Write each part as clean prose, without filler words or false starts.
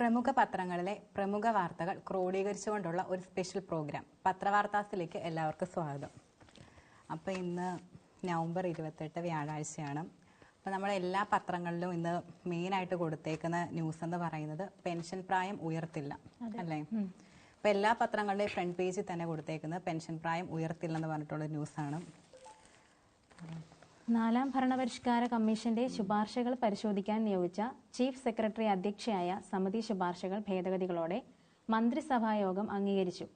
പ്രമുഖ പത്രങ്ങളിലെ പ്രമുഖ വാർത്തകൾ ക്രോഡീകരിച്ചുകൊണ്ടുള്ള ഒരു സ്പെഷ്യൽ പ്രോഗ്രാം പത്രവാർത്താസിലേക്ക് എല്ലാവർക്കും സ്വാഗതം. അപ്പോൾ ഇന്ന് നവംബർ 28 വ്യാഴാഴ്ചയാണ്. അപ്പോൾ നമ്മളെ എല്ലാ പത്രങ്ങളിലും ഇന്ന് മെയിനായിട്ട് കൊടുത്തേക്കുന്ന ന്യൂസ് എന്ന് പറയുന്നത് പെൻഷൻ പ്രായം ഉയർത്തില്ല അല്ലേ. അപ്പോൾ എല്ലാ പത്രങ്ങളുടെയും ഫ്രണ്ട് പേജിൽ തന്നെ കൊടുത്തേക്കുന്നത് പെൻഷൻ പ്രായം ഉയർത്തില്ലെന്ന് പറഞ്ഞിട്ടുള്ള ന്യൂസാണ്. നാലാം ഭരണപരിഷ്കാര കമ്മീഷന്റെ ശുപാർശകൾ പരിശോധിക്കാൻ നിയോഗിച്ച ചീഫ് സെക്രട്ടറി അധ്യക്ഷയായ സമിതി ശുപാർശകൾ ഭേദഗതികളോടെ മന്ത്രിസഭായോഗം അംഗീകരിച്ചു.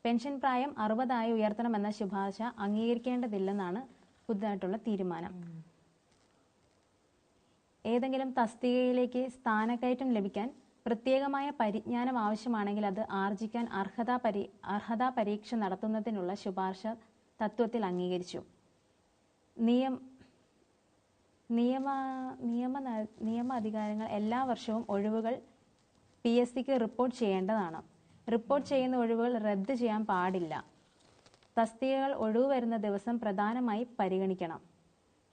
പെൻഷൻ പ്രായം 60 ഉയർത്തണമെന്ന ശുപാർശ അംഗീകരിക്കേണ്ടതില്ലെന്നാണ് പുതുതായിട്ടുള്ള തീരുമാനം. ഏതെങ്കിലും തസ്തികയിലേക്ക് സ്ഥാനക്കയറ്റം ലഭിക്കാൻ പ്രത്യേകമായ പരിജ്ഞാനം ആവശ്യമാണെങ്കിൽ അത് ആർജിക്കാൻ അർഹതാ പരീക്ഷ നടത്തുന്നതിനുള്ള ശുപാർശ തത്വത്തിൽ അംഗീകരിച്ചു. നിയമ അധികാരങ്ങൾ എല്ലാ വർഷവും ഒഴിവുകൾ PSCക്ക് റിപ്പോർട്ട് ചെയ്യേണ്ടതാണ്. റിപ്പോർട്ട് ചെയ്യുന്ന ഒഴിവുകൾ റദ്ദ് ചെയ്യാൻ പാടില്ല. തസ്തികകൾ ഒഴിവ് വരുന്ന ദിവസം പ്രധാനമായി പരിഗണിക്കണം.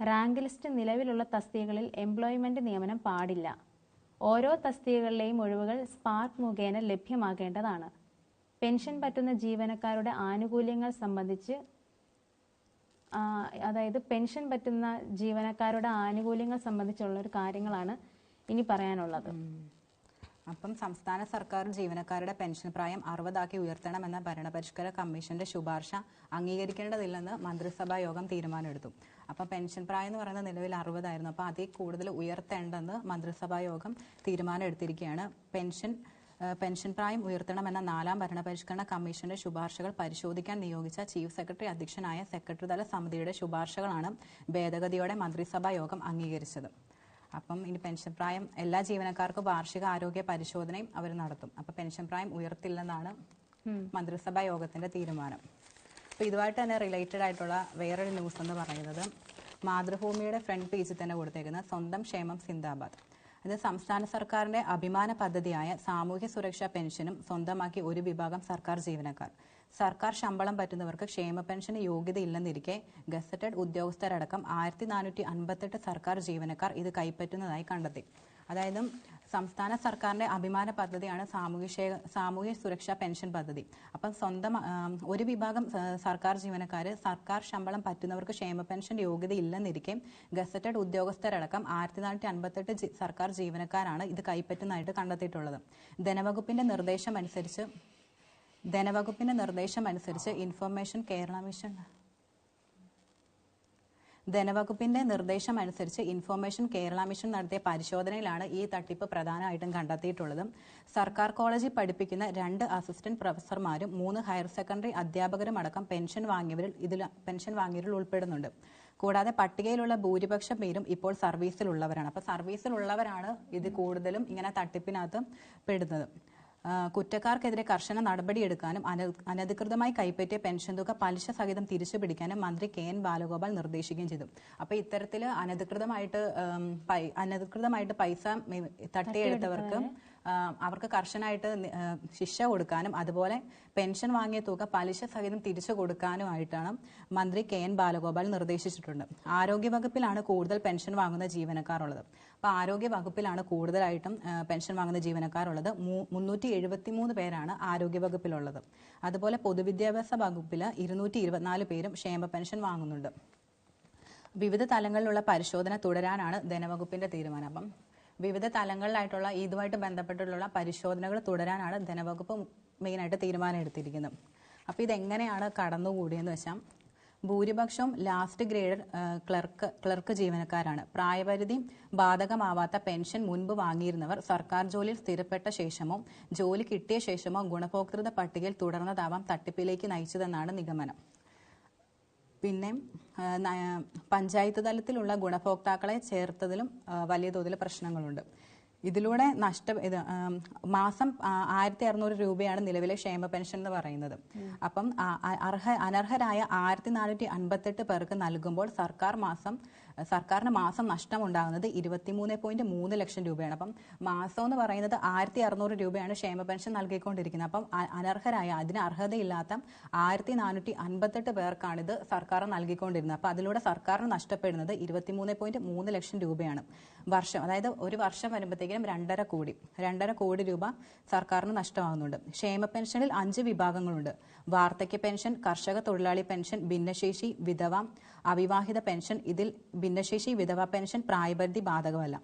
റാങ്ക് ലിസ്റ്റ് നിലവിലുള്ള തസ്തികകളിൽ എംപ്ലോയ്മെന്റ് നിയമനം പാടില്ല. ഓരോ തസ്തികകളിലെയും ഒഴിവുകൾ സ്പാർക്ക് മുഖേന ലഭ്യമാകേണ്ടതാണ്. പെൻഷൻ പറ്റുന്ന ജീവനക്കാരുടെ ആനുകൂല്യങ്ങൾ സംബന്ധിച്ച് പെൻഷൻ പറ്റുന്ന ജീവനക്കാരുടെ ആനുകൂല്യങ്ങൾ സംബന്ധിച്ചുള്ള ഒരു കാര്യങ്ങളാണ് ഇനി പറയാനുള്ളത്. അപ്പം സംസ്ഥാന സർക്കാർ ജീവനക്കാരുടെ പെൻഷൻ പ്രായം 60 ഉയർത്തണമെന്ന ഭരണപരിഷ്കാര കമ്മീഷന്റെ ശുപാർശ അംഗീകരിക്കേണ്ടതില്ലെന്ന് മന്ത്രിസഭാ യോഗം തീരുമാനമെടുത്തു. അപ്പം പെൻഷൻ പ്രായം എന്ന് പറയുന്നത് നിലവിൽ 60 ആയിരുന്നു. അപ്പോൾ അതിൽ കൂടുതൽ ഉയർത്തേണ്ടെന്ന് മന്ത്രിസഭാ യോഗം തീരുമാനം എടുത്തിരിക്കുകയാണ്. പെൻഷൻ പ്രായം ഉയർത്തണമെന്ന നാലാം ഭരണപരിഷ്കരണ കമ്മീഷന്റെ ശുപാർശകൾ പരിശോധിക്കാൻ നിയോഗിച്ച ചീഫ് സെക്രട്ടറി അധ്യക്ഷനായ സെക്രട്ടറി തല സമിതിയുടെ ശുപാർശകളാണ് ഭേദഗതിയോടെ മന്ത്രിസഭാ യോഗം അംഗീകരിച്ചത്. അപ്പം ഇനി പെൻഷൻ പ്രായം എല്ലാ ജീവനക്കാർക്കും വാർഷിക ആരോഗ്യ പരിശോധനയും അവർ നടത്തും. അപ്പം പെൻഷൻ പ്രായം ഉയർത്തില്ലെന്നാണ് മന്ത്രിസഭാ യോഗത്തിന്റെ തീരുമാനം. അപ്പോൾ ഇതുമായിട്ട് തന്നെ റിലേറ്റഡ് ആയിട്ടുള്ള വേറൊരു ന്യൂസ് എന്ന് പറയുന്നത് മാതൃഭൂമിയുടെ ഫ്രണ്ട് പേജിൽ തന്നെ കൊടുത്തേക്കുന്ന സ്വന്തം ക്ഷേമം സിന്ദാബാദ്. ഇത് സംസ്ഥാന സർക്കാരിന്റെ അഭിമാന പദ്ധതിയായ സാമൂഹ്യ സുരക്ഷാ പെൻഷനും സ്വന്തമാക്കി ഒരു വിഭാഗം സർക്കാർ ജീവനക്കാർ. സർക്കാർ ശമ്പളം പറ്റുന്നവർക്ക് ക്ഷേമ പെൻഷന് യോഗ്യതയില്ലെന്നിരിക്കെ ഗസറ്റഡ് ഉദ്യോഗസ്ഥരടക്കം 1458 സർക്കാർ ജീവനക്കാർ ഇത് കൈപ്പറ്റുന്നതായി കണ്ടെത്തി. അതായത് സംസ്ഥാന സർക്കാരിന്റെ അഭിമാന പദ്ധതിയാണ് സാമൂഹ്യ സുരക്ഷാ പെൻഷൻ പദ്ധതി. അപ്പം ഒരു വിഭാഗം സർക്കാർ ജീവനക്കാർ സർക്കാർ ശമ്പളം പറ്റുന്നവർക്ക് ക്ഷേമ പെൻഷൻ യോഗ്യതയില്ലെന്നിരിക്കെ ഗസറ്റഡ് ഉദ്യോഗസ്ഥരടക്കം 1458 സർക്കാർ ജീവനക്കാരാണ് ഇത് കൈപ്പറ്റുന്നതായിട്ട് കണ്ടെത്തിയിട്ടുള്ളത്. ധനവകുപ്പിന്റെ നിർദ്ദേശമനുസരിച്ച് ഇൻഫർമേഷൻ കേരള മിഷൻ നടത്തിയ പരിശോധനയിലാണ് ഈ തട്ടിപ്പ് പ്രധാനമായിട്ടും കണ്ടെത്തിയിട്ടുള്ളത്. സർക്കാർ കോളേജിൽ പഠിപ്പിക്കുന്ന 2 അസിസ്റ്റന്റ് പ്രൊഫസർമാരും 3 ഹയർ സെക്കൻഡറി അധ്യാപകരും അടക്കം പെൻഷൻ വാങ്ങിയവരിൽ ഉൾപ്പെടുന്നുണ്ട്. കൂടാതെ പട്ടികയിലുള്ള ഭൂരിപക്ഷം പേരും ഇപ്പോൾ സർവീസിലുള്ളവരാണ്. അപ്പോൾ സർവീസിലുള്ളവരാണ് ഇത് കൂടുതലും ഇങ്ങനെ തട്ടിപ്പിനകത്ത് പെടുന്നത്. കുറ്റക്കാർക്കെതിരെ കർശന നടപടിയെടുക്കാനും അനധികൃതമായി കൈപ്പറ്റിയ പെൻഷൻ തുക പലിശ സഹിതം തിരിച്ചു പിടിക്കാനും മന്ത്രി KN ബാലഗോപാൽ നിർദ്ദേശിക്കുകയും ചെയ്തു. അപ്പോൾ ഇത്തരത്തിൽ അനധികൃതമായിട്ട് പൈസ തട്ടിയെടുത്തവർക്ക് അവർക്ക് കർശനമായിട്ട് ശിക്ഷ കൊടുക്കാനും അതുപോലെ പെൻഷൻ വാങ്ങിയ തുക പലിശ സഹിതം തിരിച്ചു കൊടുക്കാനുമായിട്ടാണ് മന്ത്രി KN ബാലഗോപാൽ നിർദ്ദേശിച്ചിട്ടുണ്ട്. ആരോഗ്യവകുപ്പിലാണ് കൂടുതൽ പെൻഷൻ വാങ്ങുന്ന ജീവനക്കാരുള്ളത്. അപ്പോൾ ആരോഗ്യ വകുപ്പിലാണ് കൂടുതലായിട്ടും പെൻഷൻ വാങ്ങുന്ന ജീവനക്കാരുള്ളത്. 373 പേരാണ് ആരോഗ്യവകുപ്പിലുള്ളത്. അതുപോലെ പൊതുവിദ്യാഭ്യാസ വകുപ്പിൽ 224 പേരും ക്ഷേമ പെൻഷൻ വാങ്ങുന്നുണ്ട്. വിവിധ തലങ്ങളിലുള്ള പരിശോധന തുടരാനാണ് ധനവകുപ്പിന്റെ തീരുമാനം. അപ്പം വിവിധ തലങ്ങളിലായിട്ടുള്ള ഇതുമായിട്ട് ബന്ധപ്പെട്ടുള്ള പരിശോധനകൾ തുടരാനാണ് ധനവകുപ്പ് മെയിനായിട്ട് തീരുമാനം എടുത്തിരിക്കുന്നത്. അപ്പോൾ ഇതെങ്ങനെയാണ് കടന്നുകൂടിയെന്ന് വെച്ചാൽ ഭൂരിപക്ഷവും ലാസ്റ്റ് ഗ്രേഡ് ക്ലർക്ക് ജീവനക്കാരാണ്. പ്രായപരിധി ബാധകമാവാത്ത പെൻഷൻ മുൻപ് വാങ്ങിയിരുന്നവർ സർക്കാർ ജോലിയിൽ സ്ഥിരപ്പെട്ട ശേഷമോ ജോലി കിട്ടിയ ശേഷമോ ഗുണഭോക്തൃ പട്ടികയിൽ തുടർന്നതാവാം തട്ടിപ്പിലേക്ക് നയിച്ചതെന്നാണ് നിഗമനം. പിന്നെ പഞ്ചായത്ത് തലത്തിലുള്ള ഗുണഭോക്താക്കളെ ചേർത്തതിലും വലിയ തോതിൽ പ്രശ്നങ്ങളുണ്ട്. ഇതിലൂടെ മാസം 1600 രൂപയാണ് നിലവിലെ ക്ഷേമ പെൻഷൻ എന്ന് പറയുന്നത്. അപ്പം അനർഹരായ 1458 പേർക്ക് നൽകുമ്പോൾ സർക്കാരിന് മാസം നഷ്ടം ഉണ്ടാകുന്നത് 23.3 ലക്ഷം രൂപയാണ്. അപ്പം മാസം എന്ന് പറയുന്നത് 1600 രൂപയാണ് ക്ഷേമ പെൻഷൻ നൽകിക്കൊണ്ടിരിക്കുന്നത്. അപ്പം അനർഹരായ അതിന് അർഹതയില്ലാത്ത 1458 പേർക്കാണിത് സർക്കാർ നൽകിക്കൊണ്ടിരുന്നത്. അപ്പം അതിലൂടെ സർക്കാരിന് നഷ്ടപ്പെടുന്നത് 23.3 ലക്ഷം രൂപയാണ്. വർഷം, അതായത് ഒരു വർഷം വരുമ്പോഴത്തേക്കും 2.5 കോടി രൂപ സർക്കാരിന് നഷ്ടമാകുന്നുണ്ട്. ക്ഷേമ പെൻഷനിൽ 5 വിഭാഗങ്ങളുണ്ട്. വാർദ്ധക്യ പെൻഷൻ, കർഷക തൊഴിലാളി പെൻഷൻ, ഭിന്നശേഷി, വിധവ, അവിവാഹിത പെൻഷൻ. ഇതിൽ ഭിന്നശേഷി, വിധവ പെൻഷൻ പ്രായപരിധി ബാധകമല്ല.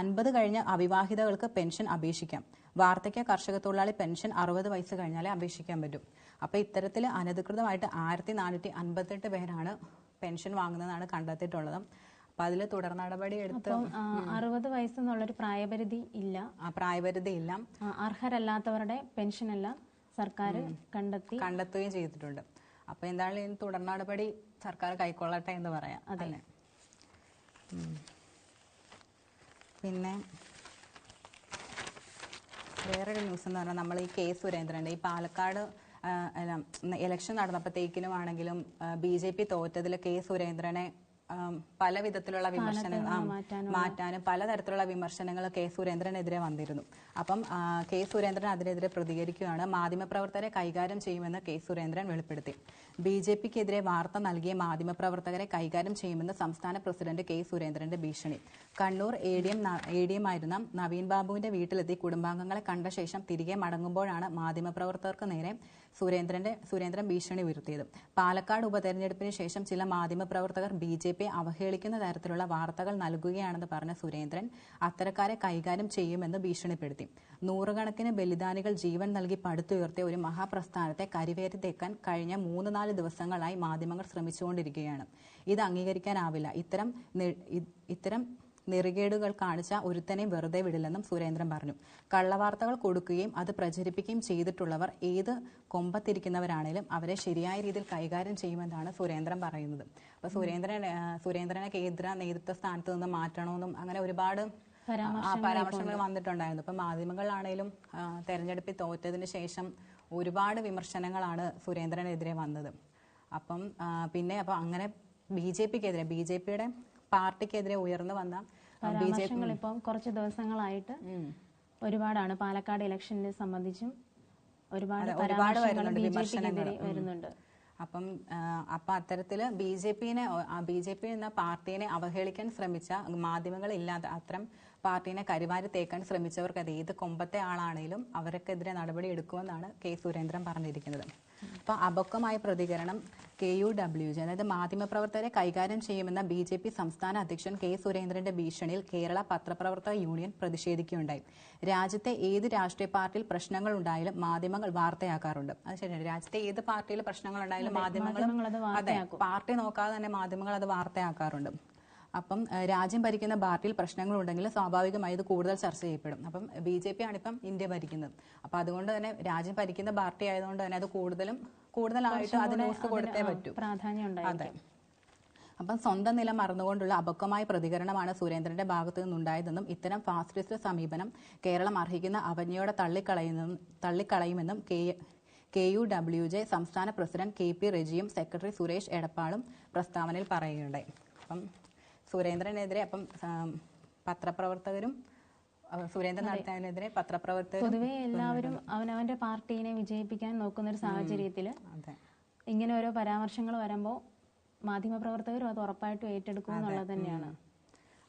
50 കഴിഞ്ഞ അവിവാഹിതകൾക്ക് പെൻഷൻ അപേക്ഷിക്കാം. വാർദ്ധക്യ കർഷക തൊഴിലാളി പെൻഷൻ 60 വയസ്സ് കഴിഞ്ഞാലേ അപേക്ഷിക്കാൻ പറ്റും. അപ്പോൾ ഇത്തരത്തിൽ അനധികൃതമായിട്ട് 1458 പേരാണ് പെൻഷൻ വാങ്ങുന്നതാണ് കണ്ടെത്തിയിട്ടുള്ളത്. അപ്പൊ അതിൽ തുടർ നടപടി എടുത്ത് 60 വയസ്സെന്നുള്ളൊരു പ്രായപരിധി ഇല്ല. പ്രായപരിധി ഇല്ല. അർഹരല്ലാത്തവരുടെ പെൻഷനെല്ലാം സർക്കാർ കണ്ടെത്തുകയും ചെയ്തിട്ടുണ്ട്. അപ്പൊ എന്തായാലും തുടർ നടപടി സർക്കാർ കൈക്കൊള്ളട്ടെ എന്ന് പറയാം. അല്ലേ? പിന്നെ വേറൊരു ന്യൂസ് എന്ന് പറഞ്ഞാൽ നമ്മൾ ഈ കെ സുരേന്ദ്രൻ്റെ ഈ പാലക്കാട് ഇലക്ഷൻ നടന്നപ്പോഴത്തേക്കിനും ആണെങ്കിലും BJP തോറ്റതിൽ കെ സുരേന്ദ്രനെ പല വിധത്തിലുള്ള വിമർശനങ്ങൾ മാറ്റാനും പലതരത്തിലുള്ള വിമർശനങ്ങൾ കെ സുരേന്ദ്രനെതിരെ വന്നിരുന്നു. അപ്പം കെ സുരേന്ദ്രൻ അതിനെതിരെ പ്രതികരിക്കുകയാണ്. മാധ്യമപ്രവർത്തകരെ കൈകാര്യം ചെയ്യുമെന്ന് കെ സുരേന്ദ്രൻ വെളിപ്പെടുത്തി. BJPക്കെതിരെ വാർത്ത നൽകിയ മാധ്യമപ്രവർത്തകരെ കൈകാര്യം ചെയ്യുമെന്ന് സംസ്ഥാന പ്രസിഡന്റ് കെ സുരേന്ദ്രന്റെ ഭീഷണി. കണ്ണൂർ ADM ആയിരുന്ന നവീൻ ബാബുവിന്റെ വീട്ടിലെത്തി കുടുംബാംഗങ്ങളെ കണ്ട ശേഷം തിരികെ മടങ്ങുമ്പോഴാണ് മാധ്യമപ്രവർത്തകർക്ക് നേരെ സുരേന്ദ്രൻ ഭീഷണി ഉയർത്തിയത്. പാലക്കാട് ഉപതെരഞ്ഞെടുപ്പിന് ശേഷം ചില മാധ്യമപ്രവർത്തകർ BJP അവഹേളിക്കുന്ന തരത്തിലുള്ള വാർത്തകൾ നൽകുകയാണെന്ന് പറഞ്ഞ സുരേന്ദ്രൻ അത്തരക്കാരെ കൈകാര്യം ചെയ്യുമെന്ന് ഭീഷണിപ്പെടുത്തി. നൂറുകണക്കിന് ബലിദാനികൾ ജീവൻ നൽകി പടുത്തുയർത്തിയ ഒരു മഹാപ്രസ്ഥാനത്തെ കരിവേരി തേക്കാൻ കഴിഞ്ഞ 3-4 ദിവസങ്ങളായി മാധ്യമങ്ങൾ ശ്രമിച്ചുകൊണ്ടിരിക്കുകയാണ്. ഇത് അംഗീകരിക്കാനാവില്ല. ഇത്തരം നെറികേടുകൾ കാണിച്ച ഒരുത്തനെയും വെറുതെ വിടില്ലെന്നും സുരേന്ദ്രൻ പറഞ്ഞു. കള്ളവാർത്തകൾ കൊടുക്കുകയും അത് പ്രചരിപ്പിക്കുകയും ചെയ്തിട്ടുള്ളവർ ഏത് കൊമ്പത്തിരിക്കുന്നവരാണേലും അവരെ ശരിയായ രീതിയിൽ കൈകാര്യം ചെയ്യുമെന്നാണ് സുരേന്ദ്രൻ പറയുന്നത്. അപ്പോൾ സുരേന്ദ്രനെ കേന്ദ്ര നേതൃത്വ സ്ഥാനത്ത് നിന്ന് മാറ്റണമെന്നും അങ്ങനെ ഒരുപാട് പരാമർശങ്ങൾ വന്നിട്ടുണ്ടായിരുന്നു. ഇപ്പം മാധ്യമങ്ങളാണേലും തെരഞ്ഞെടുപ്പിൽ തോറ്റതിന് ശേഷം ഒരുപാട് വിമർശനങ്ങളാണ് സുരേന്ദ്രനെതിരെ വന്നത്. അപ്പം അങ്ങനെ BJPയുടെ പാർട്ടിക്കെതിരെ ഉയർന്നു വന്ന പരാമർശങ്ങൾ ഇപ്പം കുറച്ച് ദിവസങ്ങളായിട്ട് ഒരുപാടാണ്. പാലക്കാട് ഇലക്ഷനെ സംബന്ധിച്ചും ഒരുപാട് വിമർശനങ്ങൾ വരുന്നുണ്ട്. അപ്പം അത്തരത്തില് BJP എന്ന പാർട്ടിയെ അവഹേളിക്കാൻ ശ്രമിച്ച മാധ്യമങ്ങൾ ഇല്ലാതെ അത്തരം പാർട്ടിനെ കരിവാരി തേക്കാൻ ശ്രമിച്ചവർക്ക് അത് ഏത് കൊമ്പത്തെ ആളാണേലും അവർക്കെതിരെ നടപടി എടുക്കുമെന്നാണ് കെ സുരേന്ദ്രൻ പറഞ്ഞിരിക്കുന്നത്. അപ്പോൾ അപക്വമായ പ്രതികരണം KUWJ, അതായത് മാധ്യമപ്രവർത്തകരെ കൈകാര്യം ചെയ്യുമെന്ന BJP സംസ്ഥാന അധ്യക്ഷൻ കെ സുരേന്ദ്രന്റെ ഭീഷണിയിൽ കേരള പത്രപ്രവർത്തക യൂണിയൻ പ്രതിഷേധിക്കുകയുണ്ടായി. രാജ്യത്തെ ഏത് രാഷ്ട്രീയ പാർട്ടിയിൽ പ്രശ്നങ്ങൾ ഉണ്ടായാലും മാധ്യമങ്ങൾ വാർത്തയാക്കാറുണ്ട്. അത് ശരിയാണ്. രാജ്യത്തെ ഏത് പാർട്ടിയിൽ പ്രശ്നങ്ങൾ ഉണ്ടായാലും പാർട്ടി നോക്കാതെ തന്നെ മാധ്യമങ്ങൾ അത് വാർത്തയാക്കാറുണ്ട്. അപ്പം രാജ്യം ഭരിക്കുന്ന പാർട്ടിയിൽ പ്രശ്നങ്ങളുണ്ടെങ്കിൽ സ്വാഭാവികമായി ഇത് കൂടുതൽ ചർച്ച ചെയ്യപ്പെടും. അപ്പം BJP ആണിപ്പം ഇന്ത്യ ഭരിക്കുന്നത്. അപ്പം അതുകൊണ്ട് തന്നെ രാജ്യം ഭരിക്കുന്ന പാർട്ടി ആയതുകൊണ്ട് തന്നെ അത് കൂടുതലായിട്ട് അത് ന്യൂസ് കൊടുത്തേ പറ്റൂ. അതെ. അപ്പം സ്വന്തം നില മറന്നുകൊണ്ടുള്ള അപക്വമായ പ്രതികരണമാണ് സുരേന്ദ്രന്റെ ഭാഗത്തു നിന്നുണ്ടായതെന്നും ഇത്തരം ഫാസിസ്റ്റ് സമീപനം കേരളം അർഹിക്കുന്ന അവജ്ഞയോടെ തള്ളിക്കളയുമെന്നും KUWJ സംസ്ഥാന പ്രസിഡന്റ് KP റെജിയും സെക്രട്ടറി സുരേഷ് എടപ്പാളും പ്രസ്താവനയിൽ പറയുകയുണ്ടായി. അപ്പം സുരേന്ദ്രനെതിരെ പത്രപ്രവർത്തകരും സുരേന്ദ്രൻ നടത്തുന്നതിനെതിരെ പത്രപ്രവർത്തകരും പൊതുവെ എല്ലാവരും അവനവന്റെ പാർട്ടീനെ വിജയിപ്പിക്കാൻ നോക്കുന്ന ഒരു സാഹചര്യത്തില് ഇങ്ങനെ ഓരോ പരാമർശങ്ങൾ വരുമ്പോൾ മാധ്യമപ്രവർത്തകരും അത് ഉറപ്പായിട്ടും ഏറ്റെടുക്കും എന്നുള്ളത് തന്നെയാണ്.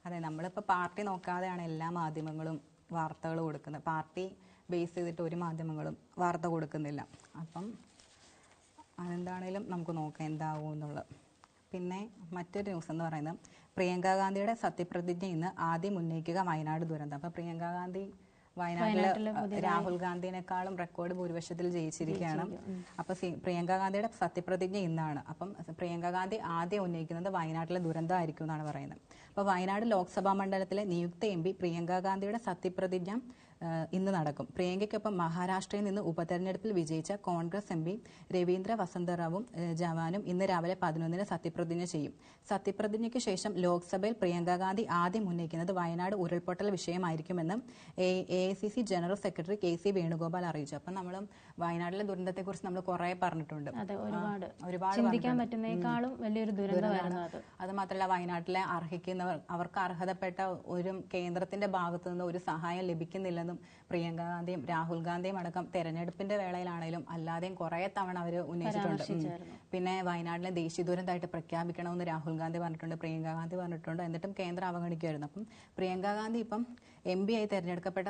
അതെ, നമ്മളിപ്പോൾ പാർട്ടി നോക്കാതെയാണ് എല്ലാ മാധ്യമങ്ങളും വാർത്തകൾ കൊടുക്കുന്നത്. പാർട്ടി ബേസ് ചെയ്തിട്ട് ഒരു മാധ്യമങ്ങളും വാർത്ത കൊടുക്കുന്നില്ല. അപ്പം അതെന്താണേലും നമുക്ക് നോക്കാം എന്താവും എന്നുള്ളത്. പിന്നെ മറ്റൊരു ന്യൂസ് എന്ന് പറയുന്നത് പ്രിയങ്ക ഗാന്ധിയുടെ സത്യപ്രതിജ്ഞ ഇന്ന് ആദ്യം ഉന്നയിക്കുക വയനാട് ദുരന്തം. അപ്പം പ്രിയങ്ക ഗാന്ധി വയനാട്ടില് രാഹുൽ ഗാന്ധിനേക്കാളും റെക്കോർഡ് ഭൂരിപക്ഷത്തിൽ ജയിച്ചിരിക്കുകയാണ്. അപ്പൊ പ്രിയങ്ക ഗാന്ധിയുടെ സത്യപ്രതിജ്ഞ ഇന്നാണ്. അപ്പം പ്രിയങ്ക ഗാന്ധി ആദ്യം ഉന്നയിക്കുന്നത് വയനാട്ടിലെ ദുരന്തമായിരിക്കും എന്നാണ് പറയുന്നത്. അപ്പൊ വയനാട് ലോക്സഭാ മണ്ഡലത്തിലെ നിയുക്ത MP പ്രിയങ്ക ഗാന്ധിയുടെ സത്യപ്രതിജ്ഞ ഇന്ന് നടക്കും. പ്രിയങ്കയ്ക്കൊപ്പം മഹാരാഷ്ട്രയിൽ നിന്ന് ഉപതെരഞ്ഞെടുപ്പിൽ വിജയിച്ച കോൺഗ്രസ് MP രവീന്ദ്ര വസന്തറാവും ജവാനും ഇന്ന് രാവിലെ 11-ന് സത്യപ്രതിജ്ഞ ചെയ്യും. സത്യപ്രതിജ്ഞയ്ക്ക് ശേഷം ലോക്സഭയിൽ പ്രിയങ്ക ഗാന്ധി ആദ്യം ഉന്നയിക്കുന്നത് വയനാട് ഉരുൾപൊട്ടൽ വിഷയമായിരിക്കുമെന്ന് AICC general secretary KC Venugopal അറിയിച്ചു. അപ്പം നമ്മൾ വയനാട്ടിലെ ദുരന്തത്തെക്കുറിച്ച് നമ്മൾ കുറെ പറഞ്ഞിട്ടുണ്ട്. ഒരുപാട് ചിന്തിക്കാൻ പറ്റുന്നേക്കാളും വലിയൊരു ദുരന്തമായിരുന്നു അത്. അത് മാത്രമല്ല വയനാട്ടിലെ അവർക്ക് അർഹതപ്പെട്ട ഒരു കേന്ദ്രത്തിന്റെ ഭാഗത്തു നിന്ന് ഒരു സഹായം ലഭിക്കുന്നില്ലെന്ന് ഉന്നയിക്കുന്നതും പ്രിയങ്ക ഗാന്ധിയും രാഹുൽ ഗാന്ധിയും അടക്കം തെരഞ്ഞെടുപ്പിന്റെ വേളയിലാണെങ്കിലും അല്ലാതെയും കുറേ തവണ അവർ ഉന്നയിച്ചിട്ടുണ്ട്. പിന്നെ വയനാട്ടിലെ ദേശീയ ദുരന്തമായിട്ട് പ്രഖ്യാപിക്കണമെന്ന് രാഹുൽ ഗാന്ധി പറഞ്ഞിട്ടുണ്ട്, പ്രിയങ്ക ഗാന്ധി പറഞ്ഞിട്ടുണ്ട്. എന്നിട്ടും കേന്ദ്രം അവഗണിക്കുമായിരുന്നു. അപ്പം പ്രിയങ്ക ഗാന്ധി ഇപ്പം MP ആയി തെരഞ്ഞെടുക്കപ്പെട്ട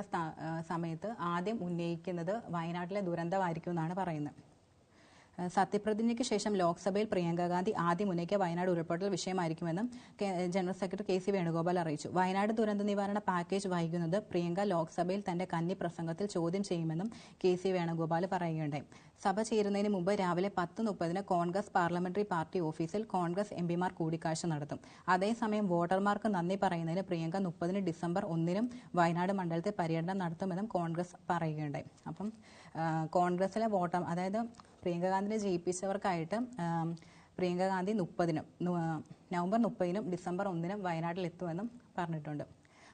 സമയത്ത് ആദ്യം ഉന്നയിക്കുന്നത് വയനാട്ടിലെ ദുരന്തമായിരിക്കും എന്നാണ് പറയുന്നത്. സത്യപ്രതിജ്ഞയ്ക്ക് ശേഷം ലോക്സഭയിൽ പ്രിയങ്ക ഗാന്ധി ആദ്യം ഉന്നയിക്കുക വയനാട് ഉരുൾപൊട്ടൽ വിഷയമായിരിക്കുമെന്നും ജനറൽ സെക്രട്ടറി KC വേണുഗോപാൽ അറിയിച്ചു. വയനാട് ദുരന്ത നിവാരണ പാക്കേജ് വൈകുന്നത് പ്രിയങ്ക ലോക്സഭയിൽ തന്റെ കന്നി പ്രസംഗത്തിൽ ചോദ്യം ചെയ്യുമെന്നും KC വേണുഗോപാൽ പറയുകയുണ്ടായി. സഭ ചേരുന്നതിന് മുമ്പ് രാവിലെ 10:30 കോൺഗ്രസ് പാർലമെന്ററി പാർട്ടി ഓഫീസിൽ കോൺഗ്രസ് MP മാർ കൂടിക്കാഴ്ച നടത്തും. അതേസമയം വോട്ടർമാർക്ക് നന്ദി പറയുന്നതിന് പ്രിയങ്ക 30 ഡിസംബർ 1 വയനാട് മണ്ഡലത്തിൽ പര്യടനം നടത്തുമെന്നും കോൺഗ്രസ് പറയുകയുണ്ടായി. അപ്പം കോൺഗ്രസിലെ അതായത് പ്രിയങ്ക ഗാന്ധിനെ ജയിപ്പിച്ചവർക്കായിട്ട് പ്രിയങ്ക ഗാന്ധി നവംബർ 30 ഡിസംബർ 1 വയനാട്ടിലെത്തുമെന്നും പറഞ്ഞിട്ടുണ്ട്.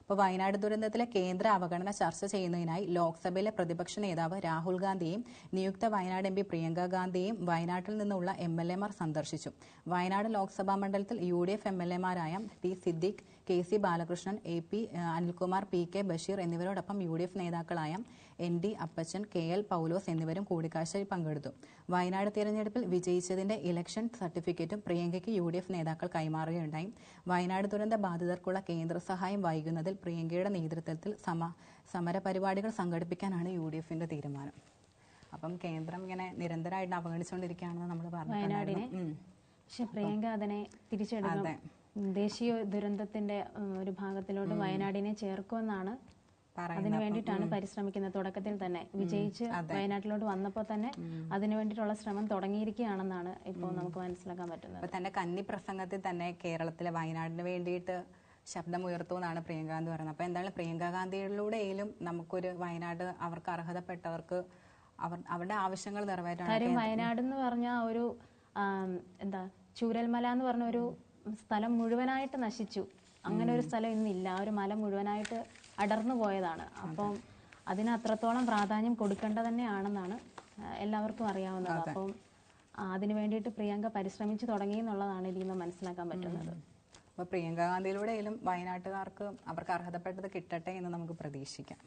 അപ്പോൾ വയനാട് ദുരന്തത്തിലെ കേന്ദ്ര അവഗണന ചർച്ച ചെയ്യുന്നതിനായി ലോക്സഭയിലെ പ്രതിപക്ഷ നേതാവ് രാഹുൽ ഗാന്ധിയെയും നിയുക്ത വയനാട് MP പ്രിയങ്ക ഗാന്ധിയെയും വയനാട്ടിൽ നിന്നുള്ള MLA മാർ സന്ദർശിച്ചു. വയനാട് ലോക്സഭാ മണ്ഡലത്തിൽ UDF MLA മാരായ T Siddique, KC Balakrishnan, AP Anilkumar, PK Basheer എന്നിവരോടൊപ്പം UDF നേതാക്കളായ ND അപ്പച്ചൻ, KL പൗലോസ് എന്നിവരും കൂടിക്കാഴ്ചയിൽ പങ്കെടുത്തു. വയനാട് തിരഞ്ഞെടുപ്പിൽ വിജയിച്ചതിന്റെ ഇലക്ഷൻ സർട്ടിഫിക്കറ്റും പ്രിയങ്കയ്ക്ക് UDF നേതാക്കൾ കൈമാറുകയുണ്ടായി. വയനാട് ദുരന്ത ബാധിതർക്കുള്ള കേന്ദ്ര സഹായം വൈകുന്നതിൽ പ്രിയങ്കയുടെ നേതൃത്വത്തിൽ സമരപരിപാടികൾ സംഘടിപ്പിക്കാനാണ് UDFന്റെ തീരുമാനം. അപ്പം കേന്ദ്രം ഇങ്ങനെ നിരന്തരമായിട്ട് അവഗണിച്ചുകൊണ്ടിരിക്കുകയാണെന്ന് നമ്മൾ പറഞ്ഞു. പക്ഷെ പ്രിയങ്ക അതിനെ തിരിച്ചെടുക്കും, ദേശീയ ദുരന്തത്തിന്റെ ഒരു ഭാഗത്തിലോട്ട് വയനാടിനെ ചേർക്കുമെന്നാണ്, അതിനു വേണ്ടിയിട്ടാണ് പരിശ്രമിക്കുന്നത്. തുടക്കത്തിൽ തന്നെ വിജയിച്ച് വയനാട്ടിലോട്ട് വന്നപ്പോൾ തന്നെ അതിനു വേണ്ടിയിട്ടുള്ള ശ്രമം തുടങ്ങിയിരിക്കുകയാണെന്നാണ് ഇപ്പോൾ നമുക്ക് മനസ്സിലാക്കാൻ പറ്റുന്നത്. തന്റെ കന്നി പ്രസംഗത്തിൽ തന്നെ കേരളത്തിലെ വയനാടിന് വേണ്ടിയിട്ട് ശബ്ദമുയർത്തുമെന്നാണ് പ്രിയങ്ക ഗാന്ധി പറയുന്നത്. അപ്പോൾ എന്തായാലും പ്രിയങ്ക ഗാന്ധിയിലൂടെയും നമുക്കൊരു വയനാട് അവർക്ക് അർഹതപ്പെട്ടവർക്ക് അവരുടെ ആവശ്യങ്ങൾ നിറവേറ്റാൻ. കാര്യം വയനാട് എന്ന് പറഞ്ഞ ഒരു ചൂരൽമല എന്ന് പറഞ്ഞ ഒരു സ്ഥലം മുഴുവനായിട്ട് നശിച്ചു. അങ്ങനെ ഒരു സ്ഥലം ഇന്നില്ല. ആ ഒരു മല മുഴുവനായിട്ട് അടർന്നു പോയതാണ്. അപ്പം അതിന് അത്രത്തോളം പ്രാധാന്യം കൊടുക്കേണ്ട തന്നെയാണെന്നാണ് എല്ലാവർക്കും അറിയാവുന്നത്. അപ്പം അതിനു വേണ്ടിയിട്ട് പ്രിയങ്ക പരിശ്രമിച്ചു തുടങ്ങി എന്നുള്ളതാണ് ഇതിൽ നിന്ന് മനസ്സിലാക്കാൻ പറ്റുന്നത്. അപ്പോൾ പ്രിയങ്ക ഗാന്ധിയിലൂടെയും വയനാട്ടുകാർക്ക് അവർക്ക് അർഹതപ്പെട്ടത് കിട്ടട്ടെ എന്ന് നമുക്ക് പ്രതീക്ഷിക്കാം.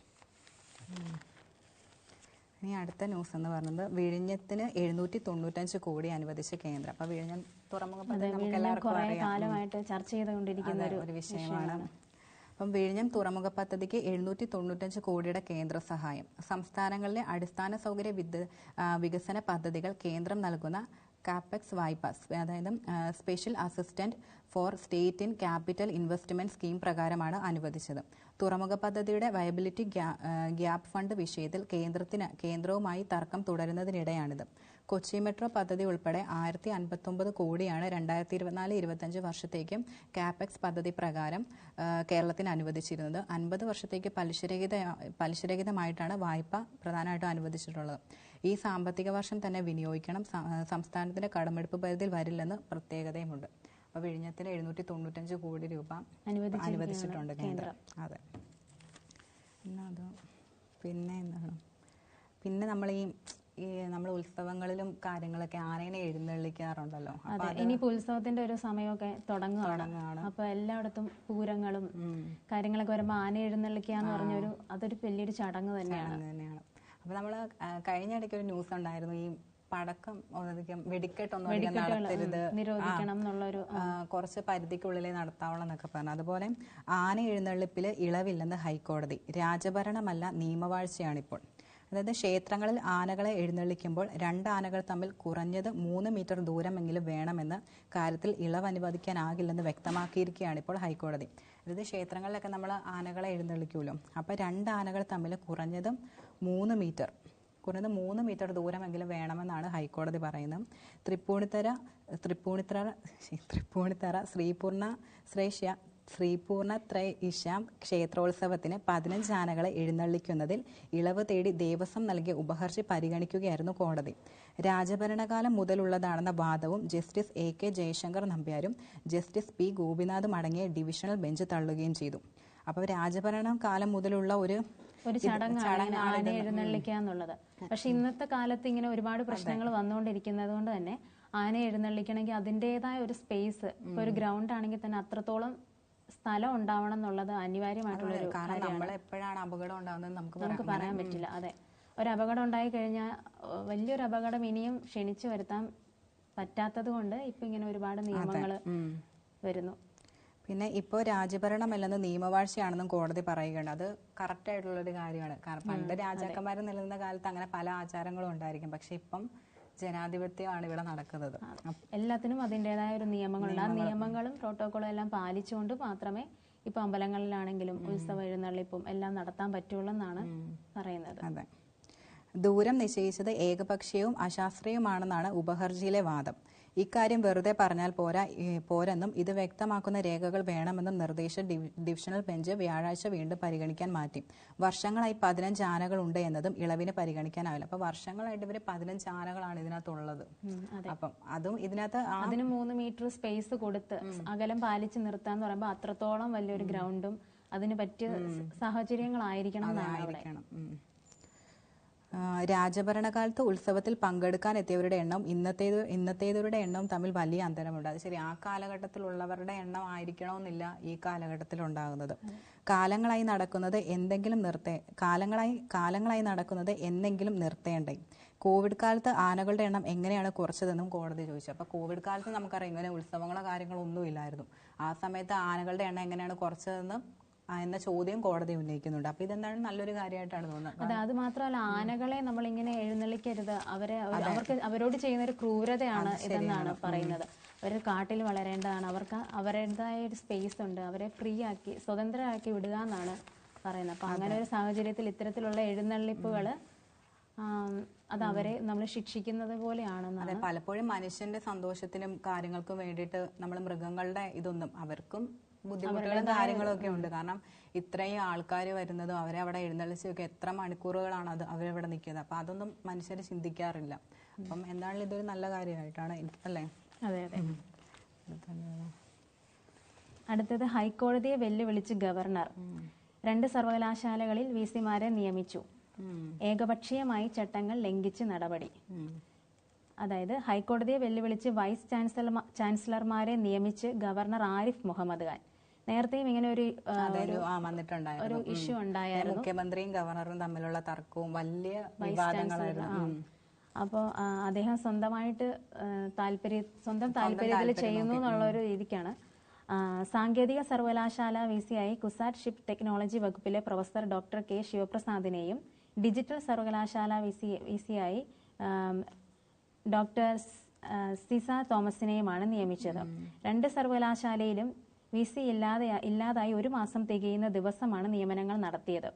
ഇനി അടുത്ത ന്യൂസ് എന്ന് പറയുന്നത് വിഴിഞ്ഞത്തിന് 795 കോടി അനുവദിച്ച കേന്ദ്രം. അപ്പോൾ വിഴിഞ്ഞം തുറമുഖ പദ്ധതി നമുക്ക് എല്ലാവർക്കും കാലമായിട്ട് ചർച്ച ചെയ്തുകൊണ്ടിരിക്കുന്ന ഒരു വിഷയമാണ്. അപ്പം വിഴിഞ്ഞം തുറമുഖ പദ്ധതിക്ക് 795 കോടിയുടെ കേന്ദ്ര സഹായം. സംസ്ഥാനങ്ങളിലെ അടിസ്ഥാന സൗകര്യ വികസന പദ്ധതികൾ കേന്ദ്രം നൽകുന്ന കാപ്പെക്സ് വായ്പ, അതായത് special assistant for state in capital investment scheme പ്രകാരമാണ് അനുവദിച്ചത്. തുറമുഖ പദ്ധതിയുടെ വയബിലിറ്റി ഗ്യാപ്പ് ഫണ്ട് വിഷയത്തിൽ കേന്ദ്രവുമായി തർക്കം തുടരുന്നതിനിടെയാണിത്. കൊച്ചി മെട്രോ പദ്ധതി ഉൾപ്പെടെ 1059 കോടിയാണ് 2024-25 വർഷത്തേക്കും കാപ്പെക്സ് പദ്ധതി പ്രകാരം കേരളത്തിന് അനുവദിച്ചിരുന്നത്. 50 വർഷത്തേക്ക് പലിശരഹിതമായിട്ടാണ് വായ്പ പ്രധാനമായിട്ടും അനുവദിച്ചിട്ടുള്ളത്. ഈ സാമ്പത്തിക വർഷം തന്നെ വിനിയോഗിക്കണം. സംസ്ഥാനത്തിന്റെ കടമെടുപ്പ് പരിധിയിൽ വരില്ലെന്ന് പ്രത്യേകതയുമുണ്ട്. അപ്പോൾ വിഴിഞ്ഞത്തിന് 795 കോടി രൂപ അനുവദിച്ചിട്ടുണ്ട് കേന്ദ്രം. അതെ. പിന്നെ എന്താണ്, പിന്നെ നമ്മൾ നമ്മൾ ഉത്സവങ്ങളിലും കാര്യങ്ങളൊക്കെ ആനയെ എഴുന്നള്ളിക്കാറുണ്ടല്ലോ. ഇനിയിപ്പോ ഉത്സവത്തിന്റെ ഒരു സമയമൊക്കെ തുടങ്ങുകയാണ്. അപ്പൊ എല്ലായിടത്തും പൂരങ്ങളും കാര്യങ്ങളൊക്കെ വരുമ്പോ ആന എഴുന്നള്ളിക്കുക എന്ന് പറഞ്ഞൊരു അതൊരു വലിയൊരു ചടങ്ങ് തന്നെയാണ്. അപ്പൊ നമ്മള് കഴിഞ്ഞ ഇടയ്ക്ക് ഒരു ന്യൂസ് ഉണ്ടായിരുന്നു, ഈ പടക്കം വെടിക്കെട്ടൊന്നും നടത്തരുത്, നിരോധിക്കണം എന്നുള്ളൊരു, കുറച്ച് പരിധിക്കുള്ളിലേ നടത്താവുള്ളൂ എന്നൊക്കെ പറഞ്ഞു. അതുപോലെ ആന എഴുന്നള്ളിപ്പില് ഇളവില്ലെന്ന് ഹൈക്കോടതി. രാജഭരണമല്ല നിയമവാഴ്ചയാണിപ്പോൾ. അതായത് ക്ഷേത്രങ്ങളിൽ ആനകളെ എഴുന്നള്ളിക്കുമ്പോൾ 2 ആനകൾ തമ്മിൽ കുറഞ്ഞത് 3 മീറ്റർ ദൂരമെങ്കിലും വേണമെന്ന കാര്യത്തിൽ ഇളവ് അനുവദിക്കാനാകില്ലെന്ന് വ്യക്തമാക്കിയിരിക്കുകയാണ് ഇപ്പോൾ ഹൈക്കോടതി. അതായത് ക്ഷേത്രങ്ങളിലൊക്കെ നമ്മൾ ആനകളെ എഴുന്നള്ളിക്കുമല്ലോ, അപ്പോൾ 2 ആനകൾ തമ്മിൽ കുറഞ്ഞത് 3 മീറ്റർ ദൂരമെങ്കിലും വേണമെന്നാണ് ഹൈക്കോടതി പറയുന്നത്. തൃപ്പൂണിത്തറ ശ്രീപൂർണ ത്രൈശാം ക്ഷേത്രോത്സവത്തിന് 15 ആനകളെ എഴുന്നള്ളിക്കുന്നതിൽ ഇളവ് തേടി ദേവസ്വം നൽകിയ ഉപഹർജി പരിഗണിക്കുകയായിരുന്നു കോടതി. രാജഭരണകാലം മുതലുള്ളതാണെന്ന വാദവും ജസ്റ്റിസ് AK ജയശങ്കർ നമ്പ്യാരും ജസ്റ്റിസ് P ഗോപിനാഥും അടങ്ങിയ ഡിവിഷണൽ ബെഞ്ച് തള്ളുകയും ചെയ്തു. അപ്പോൾ രാജഭരണ കാലം മുതലുള്ള ഒരു ചടങ്ങാണ് ആന എഴുന്നള്ളിക്കുക എന്നുള്ളത്. പക്ഷെ ഇന്നത്തെ കാലത്ത് ഇങ്ങനെ ഒരുപാട് പ്രശ്നങ്ങൾ വന്നുകൊണ്ടിരിക്കുന്നത് കൊണ്ട് തന്നെ ആന എഴുന്നള്ളിക്കണമെങ്കിൽ അതിൻ്റെതായ ഒരു സ്പേസ്, ഒരു ഗ്രൗണ്ട് ആണെങ്കിൽ തന്നെ അത്രത്തോളം സ്ഥലം ഉണ്ടാവണം എന്നുള്ളത് അനിവാര്യമായിട്ടുള്ള ഒരു കാരണം നമ്മൾ എപ്പോഴാണ് അപകടം ഉണ്ടാകുന്നത് നമുക്ക് പറയാൻ പറ്റില്ല. അതെ, ഒരു അപകടം ഉണ്ടായി കഴിഞ്ഞാൽ വലിയൊരു അപകടം ഇനിയും ക്ഷണിച്ചു വരുത്താൻ പറ്റാത്തത് കൊണ്ട് ഇപ്പൊ ഇങ്ങനെ ഒരുപാട് നിയമങ്ങൾ വരുന്നു. പിന്നെ ഇപ്പോൾ രാജഭരണമല്ലെന്ന് നിയമവാഴ്ചയാണെന്നും കോടതി പറയുകയുണ്ട്. അത് കറക്റ്റ് ആയിട്ടുള്ളൊരു കാര്യമാണ്. കാരണം പണ്ട് രാജാക്കന്മാർ നിലനിന്ന കാലത്ത് അങ്ങനെ പല ആചാരങ്ങളും ഉണ്ടായിരിക്കും. പക്ഷെ ഇപ്പം ജനാധിപത്യമാണ് ഇവിടെ നടക്കുന്നത്. എല്ലാത്തിനും അതിൻ്റെതായ ഒരു നിയമങ്ങളുണ്ട്. ആ നിയമങ്ങളും പ്രോട്ടോക്കോളും എല്ലാം പാലിച്ചുകൊണ്ട് മാത്രമേ ഇപ്പൊ അമ്പലങ്ങളിലാണെങ്കിലും ഉത്സവ എഴുന്നള്ളിപ്പും എല്ലാം നടത്താൻ പറ്റുള്ളൂ എന്നാണ് പറയുന്നത്. അതെ. ദൂരം നിശ്ചയിച്ചത് ഏകപക്ഷീയവും അശാസ്ത്രീയവുമാണെന്നാണ് ഉപഹർജിയിലെ വാദം. ഇക്കാര്യം വെറുതെ പറഞ്ഞാൽ പോരെന്നും ഇത് വ്യക്തമാക്കുന്ന രേഖകൾ വേണമെന്നും നിർദ്ദേശിച്ച ഡിവിഷണൽ ബെഞ്ച് വ്യാഴാഴ്ച വീണ്ടും പരിഗണിക്കാൻ മാറ്റി. വർഷങ്ങളായി 15 ആനകൾ ഉണ്ട് എന്നതും ഇളവിന് പരിഗണിക്കാനാവില്ല. അപ്പൊ വർഷങ്ങളായിട്ട് ഇവര് 15 ആനകളാണ് ഇതിനകത്തുള്ളത്. അപ്പം അതും ഇതിനകത്ത് അതിന് 3 മീറ്റർ സ്പേസ് കൊടുത്ത് അകലം പാലിച്ച് നിർത്താന്ന് പറയുമ്പോൾ അത്രത്തോളം വലിയൊരു ഗ്രൗണ്ടും അതിന് പറ്റിയ സാഹചര്യങ്ങളായിരിക്കണം. രാജഭരണകാലത്ത് ഉത്സവത്തിൽ പങ്കെടുക്കാൻ എത്തിയവരുടെ എണ്ണം ഇന്നത്തേവരുടെ എണ്ണവും തമ്മിൽ വലിയ അന്തരമുണ്ട്. അത് ശരി, ആ കാലഘട്ടത്തിലുള്ളവരുടെ എണ്ണം ആയിരിക്കണമെന്നില്ല ഈ കാലഘട്ടത്തിൽ ഉണ്ടാകുന്നത്. കാലങ്ങളായി നടക്കുന്നത് എന്തെങ്കിലും നിർത്തേണ്ടേ. കോവിഡ് കാലത്ത് ആനകളുടെ എണ്ണം എങ്ങനെയാണ് കുറച്ചതെന്നും കോടതി ചോദിച്ചു. അപ്പോൾ കോവിഡ് കാലത്ത് നമുക്കറിയാം ഇങ്ങനെ ഉത്സവങ്ങളോ കാര്യങ്ങളോ ഒന്നും ഇല്ലായിരുന്നു. ആ സമയത്ത് ആനകളുടെ എണ്ണം എങ്ങനെയാണ് കുറച്ചതെന്ന് എന്ന ചോദ്യം കോടതി ഉന്നയിക്കുന്നുണ്ട്. അപ്പൊ ഇതെന്താണ് നല്ലൊരു കാര്യമായിട്ടാണ് തോന്നുന്നത്. അതെ, അത് മാത്രമല്ല ആനകളെ നമ്മൾ ഇങ്ങനെ എഴുന്നള്ളിക്കരുത്, അവരോട് ചെയ്യുന്ന ഒരു ക്രൂരതയാണ് ഇതെന്നാണ് പറയുന്നത്. അവർ കാട്ടിൽ വളരേണ്ടതാണ്, അവർക്ക് അവരുടേതായ ഒരു സ്പേസ് ഉണ്ട്, അവരെ ഫ്രീ ആക്കി സ്വതന്ത്രരാക്കി വിടുക എന്നാണ് പറയുന്നത്. അപ്പൊ അങ്ങനെ ഒരു സാഹചര്യത്തിൽ ഇത്തരത്തിലുള്ള എഴുന്നള്ളിപ്പുകൾ അത് അവരെ നമ്മൾ ശിക്ഷിക്കുന്നത് പോലെയാണെന്നാണ്. പലപ്പോഴും മനുഷ്യന്റെ സന്തോഷത്തിനും കാര്യങ്ങൾക്കും വേണ്ടിയിട്ട് നമ്മൾ മൃഗങ്ങളുടെ ഇതൊന്നും അവർക്കും ബുദ്ധിമുട്ടുകളും കാര്യങ്ങളും ഒക്കെ ഉണ്ട്. കാരണം ഇത്രയും ആൾക്കാർ വരുന്നതും അവരെ അവിടെ എഴുന്നള്ളിച്ചൊക്കെ എത്ര മണിക്കൂറുകളാണ് അത് അവരവിടെ നിൽക്കുന്നത്. അപ്പൊ അതൊന്നും മനുഷ്യർ ചിന്തിക്കാറില്ല. അപ്പം എന്താണെങ്കിലും ഇതൊരു നല്ല കാര്യമായിട്ടാണ് അല്ലേ? അതെ അതെ. അടുത്തത് ഹൈക്കോടതിയെ വെല്ലുവിളിച്ച് ഗവർണർ. 2 സർവകലാശാലകളിൽ വിസിമാരെ നിയമിച്ചു. ഏകപക്ഷീയമായി ചട്ടങ്ങൾ ലംഘിച്ച് നടപടി. അതായത് ഹൈക്കോടതിയെ വെല്ലുവിളിച്ച് വൈസ് ചാൻസലർമാരെ നിയമിച്ച് ഗവർണർ ആരിഫ് മുഹമ്മദ് ഖാൻ. നേരത്തെയും ഇങ്ങനെ ഒരു ഇഷ്യൂ ഉണ്ടായിരുന്നു. മുഖ്യമന്ത്രിയും ഗവർണറും തമ്മിലുള്ള തർക്കവും വലിയ വിവാദങ്ങളായിരുന്നു. അപ്പോൾ അദ്ദേഹം സ്വന്തം താല്പര്യത്തിൽ ചെയ്യുന്നു എന്നുള്ള ഒരു രീതിക്കാണ്. സാങ്കേതിക സർവകലാശാല വിസിയായി കുസാറ്റ് ഷിപ്പ് ടെക്നോളജി വകുപ്പിലെ പ്രൊഫസർ ഡോക്ടർ കെ ശിവപ്രസാദിനെയും ഡിജിറ്റൽ സർവകലാശാല വിസിയായി ഡോക്ടർ സിസ തോമസിനെയുമാണ് നിയമിച്ചത്. 2 സർവകലാശാലയിലും വിസി ഇല്ലാതായി 1 മാസം തികയുന്ന ദിവസമാണ് നിയമനങ്ങൾ നടത്തിയത്.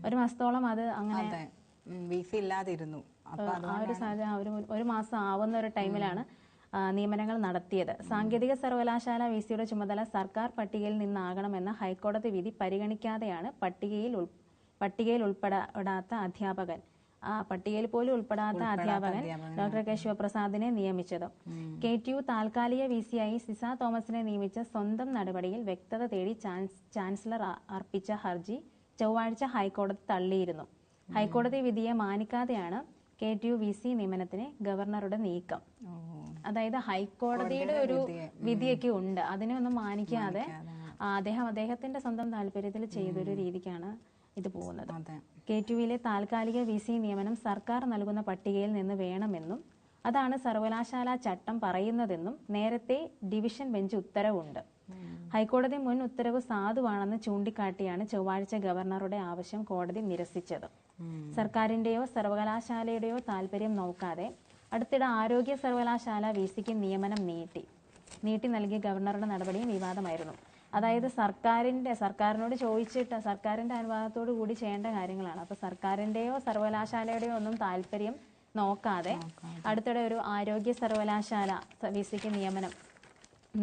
1 മാസത്തോളം അത് അങ്ങനെ വിസി ഇല്ലാതിരുന്നു. ആ ഒരു സാഹചര്യം 1 മാസം ആവുന്ന ഒരു ടൈമിലാണ് നിയമനങ്ങൾ നടത്തിയത്. സാങ്കേതിക സർവകലാശാല വിസിയുടെ ചുമതല സർക്കാർ പട്ടികയിൽ നിന്നാകണമെന്ന ഹൈക്കോടതി വിധി പരിഗണിക്കാതെയാണ് പട്ടികയിൽ ഉൾപ്പെടാത്ത അധ്യാപകൻ പട്ടികയിൽ പോലും ഉൾപ്പെടാത്ത അധ്യാപകൻ ഡോക്ടർ കെ ശിവപ്രസാദിനെ നിയമിച്ചത്. KTU താൽക്കാലിക വിസിയായി സിസ തോമസിനെ നിയമിച്ച സ്വന്തം നടപടിയിൽ വ്യക്തത തേടി ചാൻസലർ അർപ്പിച്ച ഹർജി ചൊവ്വാഴ്ച ഹൈക്കോടതി തള്ളിയിരുന്നു. ഹൈക്കോടതി വിധിയെ മാനിക്കാതെയാണ് KTU വിസി നിയമനത്തിന് ഗവർണറുടെ നീക്കം. അതായത് ഹൈക്കോടതിയുടെ ഒരു വിധിയൊക്കെ ഉണ്ട്, അതിനെ ഒന്നും മാനിക്കാതെ അദ്ദേഹത്തിന്റെ സ്വന്തം താല്പര്യത്തിൽ ചെയ്തൊരു രീതിക്കാണ് ഇത് പോകുന്നത്. KTUവിലെ താൽക്കാലിക വിസി നിയമനം സർക്കാർ നൽകുന്ന പട്ടികയിൽ നിന്ന് വേണമെന്നും അതാണ് സർവകലാശാല ചട്ടം പറയുന്നതെന്നും നേരത്തെ ഡിവിഷൻ ബെഞ്ച് ഉത്തരവുണ്ട്. ഹൈക്കോടതി മുൻ ഉത്തരവ് സാധുവാണെന്ന് ചൂണ്ടിക്കാട്ടിയാണ് ചൊവ്വാഴ്ച ഗവർണറുടെ ആവശ്യം കോടതി നിരസിച്ചത്. സർക്കാരിന്റെയോ സർവകലാശാലയുടെയോ താല്പര്യം നോക്കാതെ അടുത്തിടെ ആരോഗ്യ സർവകലാശാല വിസിക്ക് നിയമനം നീട്ടി നൽകിയ ഗവർണറുടെ നടപടിയും വിവാദമായിരുന്നു. അതായത് സർക്കാരിനോട് ചോദിച്ചിട്ട് സർക്കാരിന്റെ അനുവാദത്തോടു കൂടി ചെയ്യേണ്ട കാര്യങ്ങളാണ്. അപ്പൊ സർക്കാരിന്റെയോ സർവകലാശാലയുടെയോ ഒന്നും താല്പര്യം നോക്കാതെ അടുത്തിടെ ഒരു ആരോഗ്യ സർവകലാശാല വിസിക്ക് നിയമനം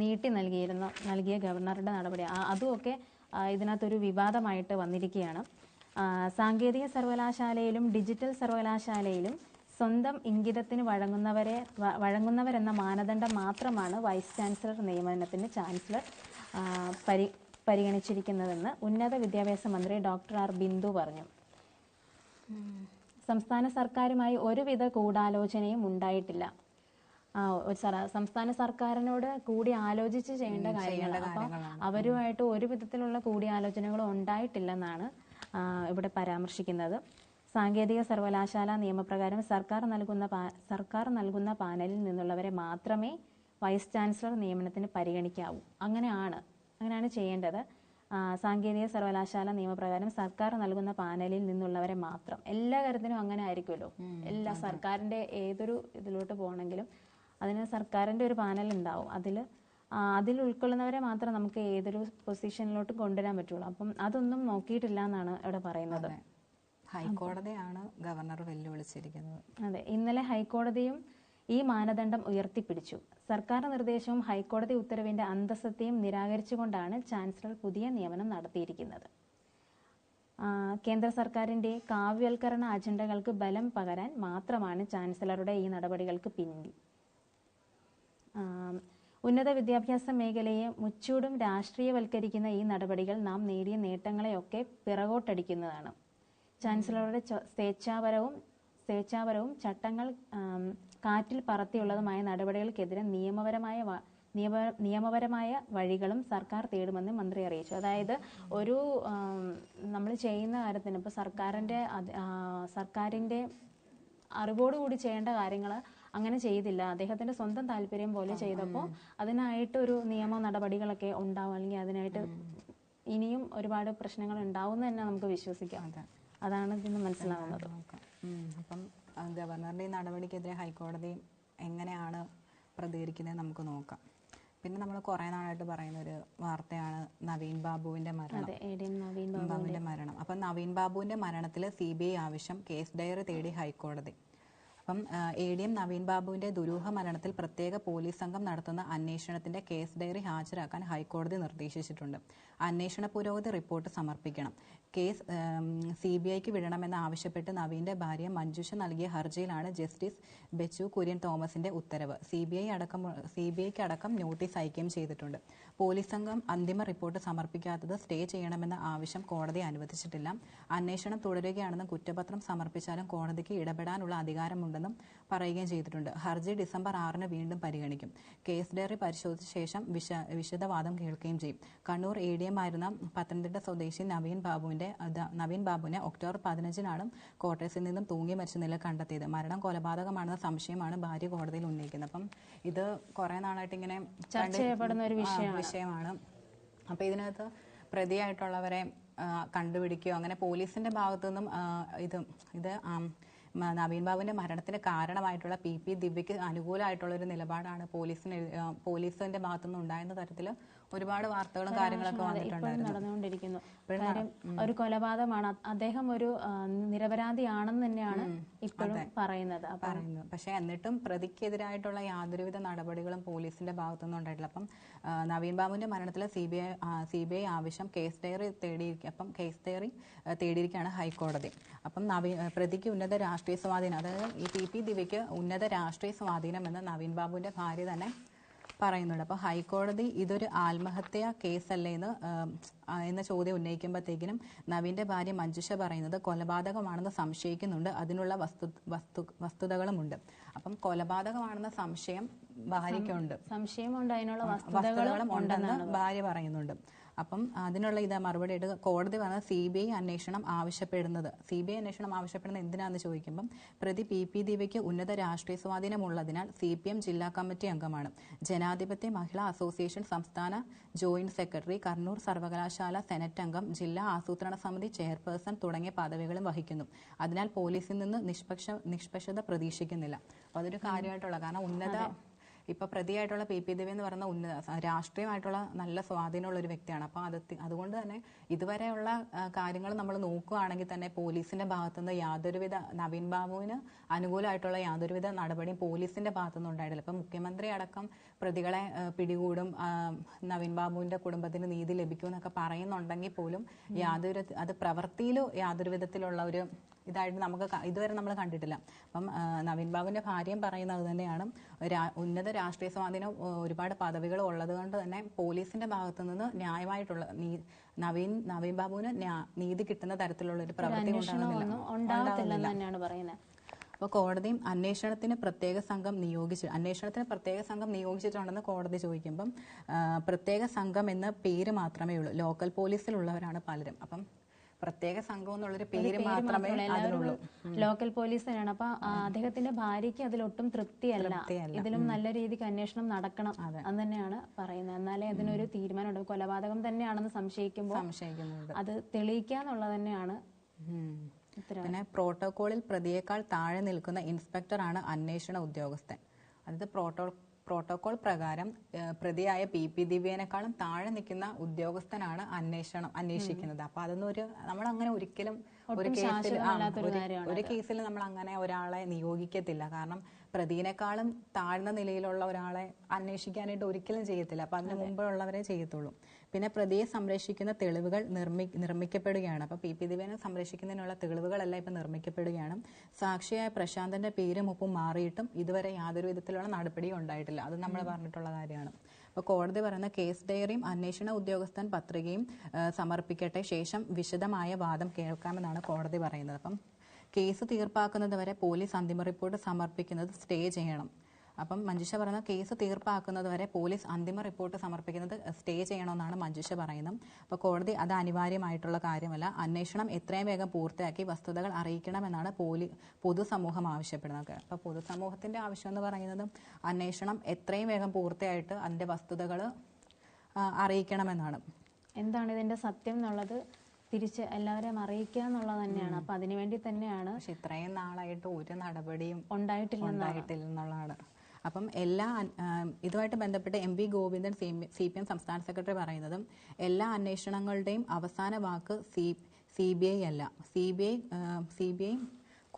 നീട്ടി നൽകിയ ഗവർണറുടെ നടപടി അതുമൊക്കെ ഇതിനകത്തൊരു വിവാദമായിട്ട് വന്നിരിക്കുകയാണ്. സാങ്കേതിക സർവകലാശാലയിലും ഡിജിറ്റൽ സർവകലാശാലയിലും സ്വന്തം ഇംഗിതത്തിന് വഴങ്ങുന്നവരെന്ന മാനദണ്ഡം മാത്രമാണ് വൈസ് ചാൻസലർ നിയമനത്തിന് ചാൻസലർ പരിഗണിച്ചിരിക്കുന്നതെന്ന് ഉന്നത വിദ്യാഭ്യാസ മന്ത്രി ഡോക്ടർ ആർ ബിന്ദു പറഞ്ഞു. സംസ്ഥാന സർക്കാരുമായി ഒരുവിധ ഗൂഢാലോചനയും ഉണ്ടായിട്ടില്ല. സംസ്ഥാന സർക്കാരിനോട് കൂടി ആലോചിച്ച് ചെയ്യേണ്ട കാര്യങ്ങൾ. അപ്പം അവരുമായിട്ട് ഒരു വിധത്തിലുള്ള കൂടിയാലോചനകളും ഉണ്ടായിട്ടില്ലെന്നാണ് ഇവിടെ പരാമർശിക്കുന്നത്. സാങ്കേതിക സർവകലാശാല നിയമപ്രകാരം സർക്കാർ നൽകുന്ന പാനലിൽ നിന്നുള്ളവരെ മാത്രമേ വൈസ് ചാൻസലർ നിയമനത്തിന് പരിഗണിക്കാവൂ. അങ്ങനെയാണ് ചെയ്യേണ്ടത്. സാങ്കേതിക സർവകലാശാല നിയമപ്രകാരം സർക്കാർ നൽകുന്ന പാനലിൽ നിന്നുള്ളവരെ മാത്രം. എല്ലാ കാര്യത്തിനും അങ്ങനെ ആയിരിക്കുമല്ലോ. എല്ലാ സർക്കാരിന്റെ ഏതൊരു ഇതിലോട്ട് പോകണമെങ്കിലും അതിന് സർക്കാരിന്റെ ഒരു പാനൽ ഉണ്ടാവും. അതിൽ ഉൾക്കൊള്ളുന്നവരെ മാത്രം നമുക്ക് ഏതൊരു പൊസിഷനിലോട്ട് കൊണ്ടുവരാൻ പറ്റുള്ളൂ. അപ്പം അതൊന്നും നോക്കിയിട്ടില്ല എന്നാണ് ഇവിടെ പറയുന്നത്. ഹൈക്കോടതിയാണ് ഗവർണർ വെല്ലുവിളിച്ചിരിക്കുന്നത്. അതെ, ഇന്നലെ ഹൈക്കോടതിയും ഈ മാനദണ്ഡം ഉയർത്തിപ്പിടിച്ചു. സർക്കാർ നിർദ്ദേശവും ഹൈക്കോടതി ഉത്തരവിന്റെ അന്തസ്സത്തെയും നിരാകരിച്ചുകൊണ്ടാണ് ചാൻസലർ പുതിയ നിയമനം നടത്തിയിരിക്കുന്നത്. കേന്ദ്ര സർക്കാരിന്റെ കാവ്യവൽക്കരണ അജണ്ടകൾക്ക് ബലം പകരാൻ മാത്രമാണ് ചാൻസലറുടെ ഈ നടപടികൾക്ക് പിന്നിൽ. ഉന്നത വിദ്യാഭ്യാസ മേഖലയെ മുച്ചൂടും രാഷ്ട്രീയവൽക്കരിക്കുന്ന ഈ നടപടികൾ നാം നേടിയ നേട്ടങ്ങളെയൊക്കെ പിറകോട്ടടിക്കുന്നതാണ്. ചാൻസലറുടെ സ്വേച്ഛാപരവും ചട്ടങ്ങൾ കാറ്റിൽ പറത്തിയുള്ളതുമായ നടപടികൾക്കെതിരെ നിയമപരമായ വഴികളും സർക്കാർ തേടുമെന്ന് മന്ത്രി അറിയിച്ചു. അതായത് നമ്മൾ ചെയ്യുന്ന കാര്യത്തിന് ഇപ്പോൾ സർക്കാരിന്റെ അറിവോടുകൂടി ചെയ്യേണ്ട കാര്യങ്ങൾ അങ്ങനെ ചെയ്തില്ല. അദ്ദേഹത്തിന്റെ സ്വന്തം താല്പര്യം പോലെ ചെയ്തപ്പോൾ അതിനായിട്ടൊരു നിയമ നടപടികളൊക്കെ ഉണ്ടാവും, അല്ലെങ്കിൽ അതിനായിട്ട് ഇനിയും ഒരുപാട് പ്രശ്നങ്ങൾ ഉണ്ടാവും എന്ന് തന്നെ നമുക്ക് വിശ്വസിക്കാം. അതാണ് ഇതിന് മനസ്സിലാവുന്നത്. അപ്പം ഗവർണറുടെ ഈ നടപടിക്കെതിരെ ഹൈക്കോടതി എങ്ങനെയാണ് പ്രതികരിക്കുന്നത് നമുക്ക് നോക്കാം. പിന്നെ നമ്മൾ കുറേ നാളായിട്ട് പറയുന്ന ഒരു വാർത്തയാണ് നവീൻ ബാബുവിന്റെ മരണം. അപ്പം നവീൻ ബാബുവിന്റെ മരണത്തിൽ CBI ആവശ്യം, കേസ് ഡയറി തേടി ഹൈക്കോടതി. അപ്പം ADM നവീൻ ബാബുവിന്റെ ദുരൂഹ മരണത്തിൽ പ്രത്യേക പോലീസ് സംഘം നടത്തുന്ന അന്വേഷണത്തിന്റെ കേസ് ഡയറി ഹാജരാക്കാൻ ഹൈക്കോടതി നിർദ്ദേശിച്ചിട്ടുണ്ട്. അന്വേഷണ പുരോഗതി റിപ്പോർട്ട് സമർപ്പിക്കണം. കേസ് CBIക്ക് വിടണമെന്ന് ആവശ്യപ്പെട്ട് നവീന്റെ ഭാര്യ മഞ്ജുഷ നൽകിയ ഹർജിയിലാണ് ജസ്റ്റിസ് ബെച്ചു കുര്യൻ തോമസിന്റെ ഉത്തരവ്. CBIക്ക് അടക്കം നോട്ടീസ് അയക്കുകയും ചെയ്തിട്ടുണ്ട്. പോലീസ് സംഘം അന്തിമ റിപ്പോർട്ട് സമർപ്പിക്കാത്തത് സ്റ്റേ ചെയ്യണമെന്ന ആവശ്യം കോടതി അനുവദിച്ചിട്ടില്ല. അന്വേഷണം തുടരുകയാണെന്നും കുറ്റപത്രം സമർപ്പിച്ചാലും കോടതിക്ക് ഇടപെടാനുള്ള അധികാരമുണ്ടെന്നും പറയുകയും ചെയ്തിട്ടുണ്ട്. ഹർജി ഡിസംബർ 6 വീണ്ടും പരിഗണിക്കും. കേസ് ഡയറി പരിശോധിച്ച ശേഷം വിശദവാദം കേൾക്കുകയും ചെയ്യും. കണ്ണൂർ ADM ആയിരുന്ന പത്തനംതിട്ട സ്വദേശി നവീൻ ബാബുവിനെ ഒക്ടോബർ 15 കോട്ടയത്തിൽ നിന്നും തൂങ്ങി മരിച്ച നില കണ്ടെത്തിയത്. മരണം കൊലപാതകമാണെന്ന സംശയമാണ് ഭാര്യ കോടതിയിൽ ഉന്നയിക്കുന്നത്. അപ്പം ഇത് കുറെ നാളായിട്ട് ഇങ്ങനെ ചർച്ച ചെയ്യപ്പെടുന്ന ഒരു വിഷയമാണ്. അപ്പൊ ഇതിനകത്ത് പ്രതിയായിട്ടുള്ളവരെ കണ്ടുപിടിക്കുകയോ അങ്ങനെ പോലീസിന്റെ ഭാഗത്തു നിന്നും ഇത് നവീൻ ബാബുവിന്റെ മരണത്തിന് കാരണമായിട്ടുള്ള PP ദിവ്യയ്ക്ക് അനുകൂലമായിട്ടുള്ള ഒരു നിലപാടാണ് പോലീസിന്റെ ഭാഗത്തുനിന്ന് ഉണ്ടായിരുന്ന തരത്തിൽ ഒരുപാട് വാർത്തകളും കാര്യങ്ങളൊക്കെ നടന്നുകൊണ്ടിരിക്കുന്നു. ഒരു കൊലപാതകമാണ്, അദ്ദേഹം ഒരു നിരപരാധിയാണെന്ന് തന്നെയാണ് ഇപ്പോഴും പറയുന്നത്. പക്ഷെ എന്നിട്ടും പ്രതിക്കെതിരായിട്ടുള്ള യാതൊരുവിധ നടപടികളും പോലീസിന്റെ ഭാഗത്തുനിന്നും ഉണ്ടായിട്ടില്ല. അപ്പം നവീൻ ബാബുവിന്റെ മരണത്തിൽ CBI ആവശ്യം, കേസ് ഡയറി തേടിയിരിക്കുകയാണ് ഹൈക്കോടതി. അപ്പം പ്രതിക്ക് ഉന്നത രാഷ്ട്രീയ സ്വാധീനം, അതായത് ഈ PP ദിവ്യയ്ക്ക് ഉന്നത രാഷ്ട്രീയ സ്വാധീനം എന്ന് നവീൻ ബാബുവിന്റെ ഭാര്യ തന്നെ പറയുന്നുണ്ട്. അപ്പോൾ ഹൈക്കോടതി ഇതൊരു ആത്മഹത്യാ കേസല്ലേ എന്ന ചോദ്യം ഉന്നയിക്കുമ്പോഴത്തേക്കിനും നവീന്റെ ഭാര്യ മഞ്ജുഷ പറയുന്നത് കൊലപാതകമാണെന്ന് സംശയിക്കുന്നുണ്ട്, അതിനുള്ള വസ്തുതകളുമുണ്ട്. അപ്പം കൊലപാതകമാണെന്ന സംശയം ഭാര്യയ്ക്കുണ്ട്, സംശയമുണ്ട്, അതിനുള്ള വസ്തുതകളും ഉണ്ടെന്ന് ഭാര്യ പറയുന്നുണ്ട്. അപ്പം അതിനുള്ള മറുപടിയായിട്ട് കോടതി പറഞ്ഞ CBI അന്വേഷണം ആവശ്യപ്പെടുന്നത് എന്തിനാണെന്ന് ചോദിക്കുമ്പം പ്രതി PP ദിവ്യയ്ക്ക് ഉന്നത രാഷ്ട്രീയ സ്വാധീനമുള്ളതിനാൽ CPM ജില്ലാ കമ്മിറ്റി അംഗമാണ്. ജനാധിപത്യ മഹിളാ അസോസിയേഷൻ സംസ്ഥാന ജോയിന്റ് സെക്രട്ടറി, കണ്ണൂർ സർവകലാശാല സെനറ്റ് അംഗം, ജില്ലാ ആസൂത്രണ സമിതി ചെയർപേഴ്സൺ തുടങ്ങിയ പദവികളും വഹിക്കുന്നു. അതിനാൽ പോലീസിൽ നിന്ന് നിഷ്പക്ഷത പ്രതീക്ഷിക്കുന്നില്ല. അപ്പോൾ അതൊരു കാര്യമായിട്ടുള്ള, കാരണം ഇപ്പൊ പ്രതിയായിട്ടുള്ള PP ദിവ്യ എന്ന് പറയുന്ന രാഷ്ട്രീയമായിട്ടുള്ള നല്ല സ്വാധീനമുള്ള ഒരു വ്യക്തിയാണ്. അപ്പൊ അതുകൊണ്ട് തന്നെ ഇതുവരെയുള്ള കാര്യങ്ങൾ നമ്മൾ നോക്കുകയാണെങ്കിൽ തന്നെ പോലീസിന്റെ ഭാഗത്തുനിന്ന് യാതൊരുവിധ നവീൻ ബാബുവിന് അനുകൂലമായിട്ടുള്ള യാതൊരുവിധ നടപടിയും പോലീസിന്റെ ഭാഗത്തുനിന്ന് ഉണ്ടായിട്ടില്ല. ഇപ്പൊ മുഖ്യമന്ത്രി അടക്കം പ്രതികളെ പിടികൂടും, നവീൻ ബാബുവിന്റെ കുടുംബത്തിന് നീതി ലഭിക്കും എന്നൊക്കെ പറയുന്നുണ്ടെങ്കിൽ പോലും അത് പ്രവൃത്തിയിൽ യാതൊരു വിധത്തിലുള്ള ഒരു ഇതായിട്ട് നമുക്ക് ഇതുവരെ നമ്മൾ കണ്ടിട്ടില്ല. അപ്പം നവീൻ ബാബുവിന്റെ ഭാര്യയും പറയുന്നത് തന്നെയാണ്, ഉന്നത രാഷ്ട്രീയ സ്വാധീനം ഒരുപാട് പദവികൾ ഉള്ളത് കൊണ്ട് തന്നെ പോലീസിന്റെ ഭാഗത്തു നിന്ന് ന്യായമായിട്ടുള്ള നവീൻ ബാബുവിന് നീതി കിട്ടുന്ന തരത്തിലുള്ള ഒരു പ്രവൃത്തി ഉണ്ടാവത്തില്ലെന്ന് തന്നെയാണ് പറയുന്നത്. അപ്പോൾ കോടതിയും അന്വേഷണത്തിന് പ്രത്യേക സംഘം നിയോഗിച്ചിട്ടുണ്ടെന്ന് കോടതി ചോദിക്കുമ്പം പ്രത്യേക സംഘം എന്ന പേര് മാത്രമേ ഉള്ളൂ. ലോക്കൽ പോലീസിലുള്ളവരാണ് പലരും. അപ്പം പ്രത്യേക സംഘം എന്നുള്ളൊരു പേര് മാത്രമേ അതിനുള്ളൂ. ലോക്കൽ പോലീസ് തന്നെയാണ്. അപ്പൊ അദ്ദേഹത്തിന്റെ ഭാര്യയ്ക്ക് അതിലൊട്ടും തൃപ്തിയല്ല. ഇതിലും നല്ല രീതിക്ക് അന്വേഷണം നടക്കണം എന്ന് തന്നെയാണ് പറയുന്നത്. എന്നാലേ അതിനൊരു തീരുമാനമുണ്ട്. കൊലപാതകം തന്നെയാണെന്ന് സംശയിക്കുന്നുണ്ട്. അത് തെളിയിക്കാന്നുള്ളത് തന്നെയാണ് പിന്നെ പ്രോട്ടോകോളിൽ പ്രതിയേക്കാൾ താഴെ നിൽക്കുന്ന ഇൻസ്പെക്ടറാണ് അന്വേഷണ ഉദ്യോഗസ്ഥൻ. അതായത് പ്രോട്ടോകോൾ പ്രകാരം പ്രതിയായ പി ദിവ്യേനേക്കാളും താഴെ നിൽക്കുന്ന ഉദ്യോഗസ്ഥനാണ് അന്വേഷിക്കുന്നത്. അപ്പൊ അതൊന്നും നമ്മളങ്ങനെ ഒരിക്കലും ഒരു കേസിൽ നമ്മൾ അങ്ങനെ ഒരാളെ നിയോഗിക്കത്തില്ല. കാരണം പ്രതിനേക്കാളും താഴ്ന്ന നിലയിലുള്ള ഒരാളെ അന്വേഷിക്കാനായിട്ട് ഒരിക്കലും ചെയ്യത്തില്ല. അപ്പൊ അതിന് മുമ്പുള്ളവരെ ചെയ്യത്തുള്ളൂ. പിന്നെ പ്രതിയെ സംരക്ഷിക്കുന്ന തെളിവുകൾ നിർമ്മിക്കപ്പെടുകയാണ്. അപ്പൊ പി ദിവ്യനെ സംരക്ഷിക്കുന്നതിനുള്ള തെളിവുകളെല്ലാം ഇപ്പൊ നിർമ്മിക്കപ്പെടുകയാണ്. സാക്ഷിയായ പ്രശാന്തന്റെ പേരും ഒപ്പം മാറിയിട്ടും ഇതുവരെ യാതൊരു വിധത്തിലുള്ള നടപടിയും ഉണ്ടായിട്ടില്ല. അത് നമ്മൾ പറഞ്ഞിട്ടുള്ള കാര്യമാണ്. അപ്പോൾ കോടതി പറയുന്ന കേസ് ഡയറിയും അന്വേഷണ ഉദ്യോഗസ്ഥൻ പത്രികയും സമർപ്പിക്കട്ടെ, ശേഷം വിശദമായ വാദം കേൾക്കാമെന്നാണ് കോടതി പറയുന്നത്. അപ്പം കേസ് തീർപ്പാക്കുന്നത് വരെ പോലീസ് അന്തിമ റിപ്പോർട്ട് സമർപ്പിക്കുന്നത് സ്റ്റേ ചെയ്യണം. അപ്പം മഞ്ജുഷ പറയുന്ന കേസ് തീർപ്പാക്കുന്നത് വരെ പോലീസ് അന്തിമ റിപ്പോർട്ട് സമർപ്പിക്കുന്നത് സ്റ്റേ ചെയ്യണമെന്നാണ് മഞ്ജുഷ പറയുന്നത്. അപ്പോൾ കോടതി അത് അനിവാര്യമായിട്ടുള്ള കാര്യമല്ല, അന്വേഷണം എത്രയും വേഗം പൂർത്തിയാക്കി വസ്തുതകൾ അറിയിക്കണമെന്നാണ് പൊതുസമൂഹം ആവശ്യപ്പെടുന്നത്. അപ്പോൾ പൊതുസമൂഹത്തിന്റെ ആവശ്യം എന്ന് പറയുന്നത് അന്വേഷണം എത്രയും വേഗം പൂർത്തിയായിട്ട് അതിന്റെ വസ്തുതകൾ അറിയിക്കണമെന്നാണ്. എന്താണ് ഇതിന്റെ സത്യം എന്നുള്ളത് തിരിച്ച് എല്ലാവരെയും അറിയിക്കുക എന്നുള്ളത് തന്നെയാണ്. അപ്പൊ അതിനുവേണ്ടി തന്നെയാണ്. പക്ഷെ ഇത്രയും നാളായിട്ട് ഒരു നടപടിയും ഉണ്ടായിട്ടില്ലെന്നുള്ളതാണ്. അപ്പം ഇതുമായിട്ട് ബന്ധപ്പെട്ട് എം.വി. ഗോവിന്ദൻ CPM സംസ്ഥാന സെക്രട്ടറി പറയുന്നതും എല്ലാ അന്വേഷണങ്ങളുടെയും അവസാന വാക്ക് CBI അല്ല, CBI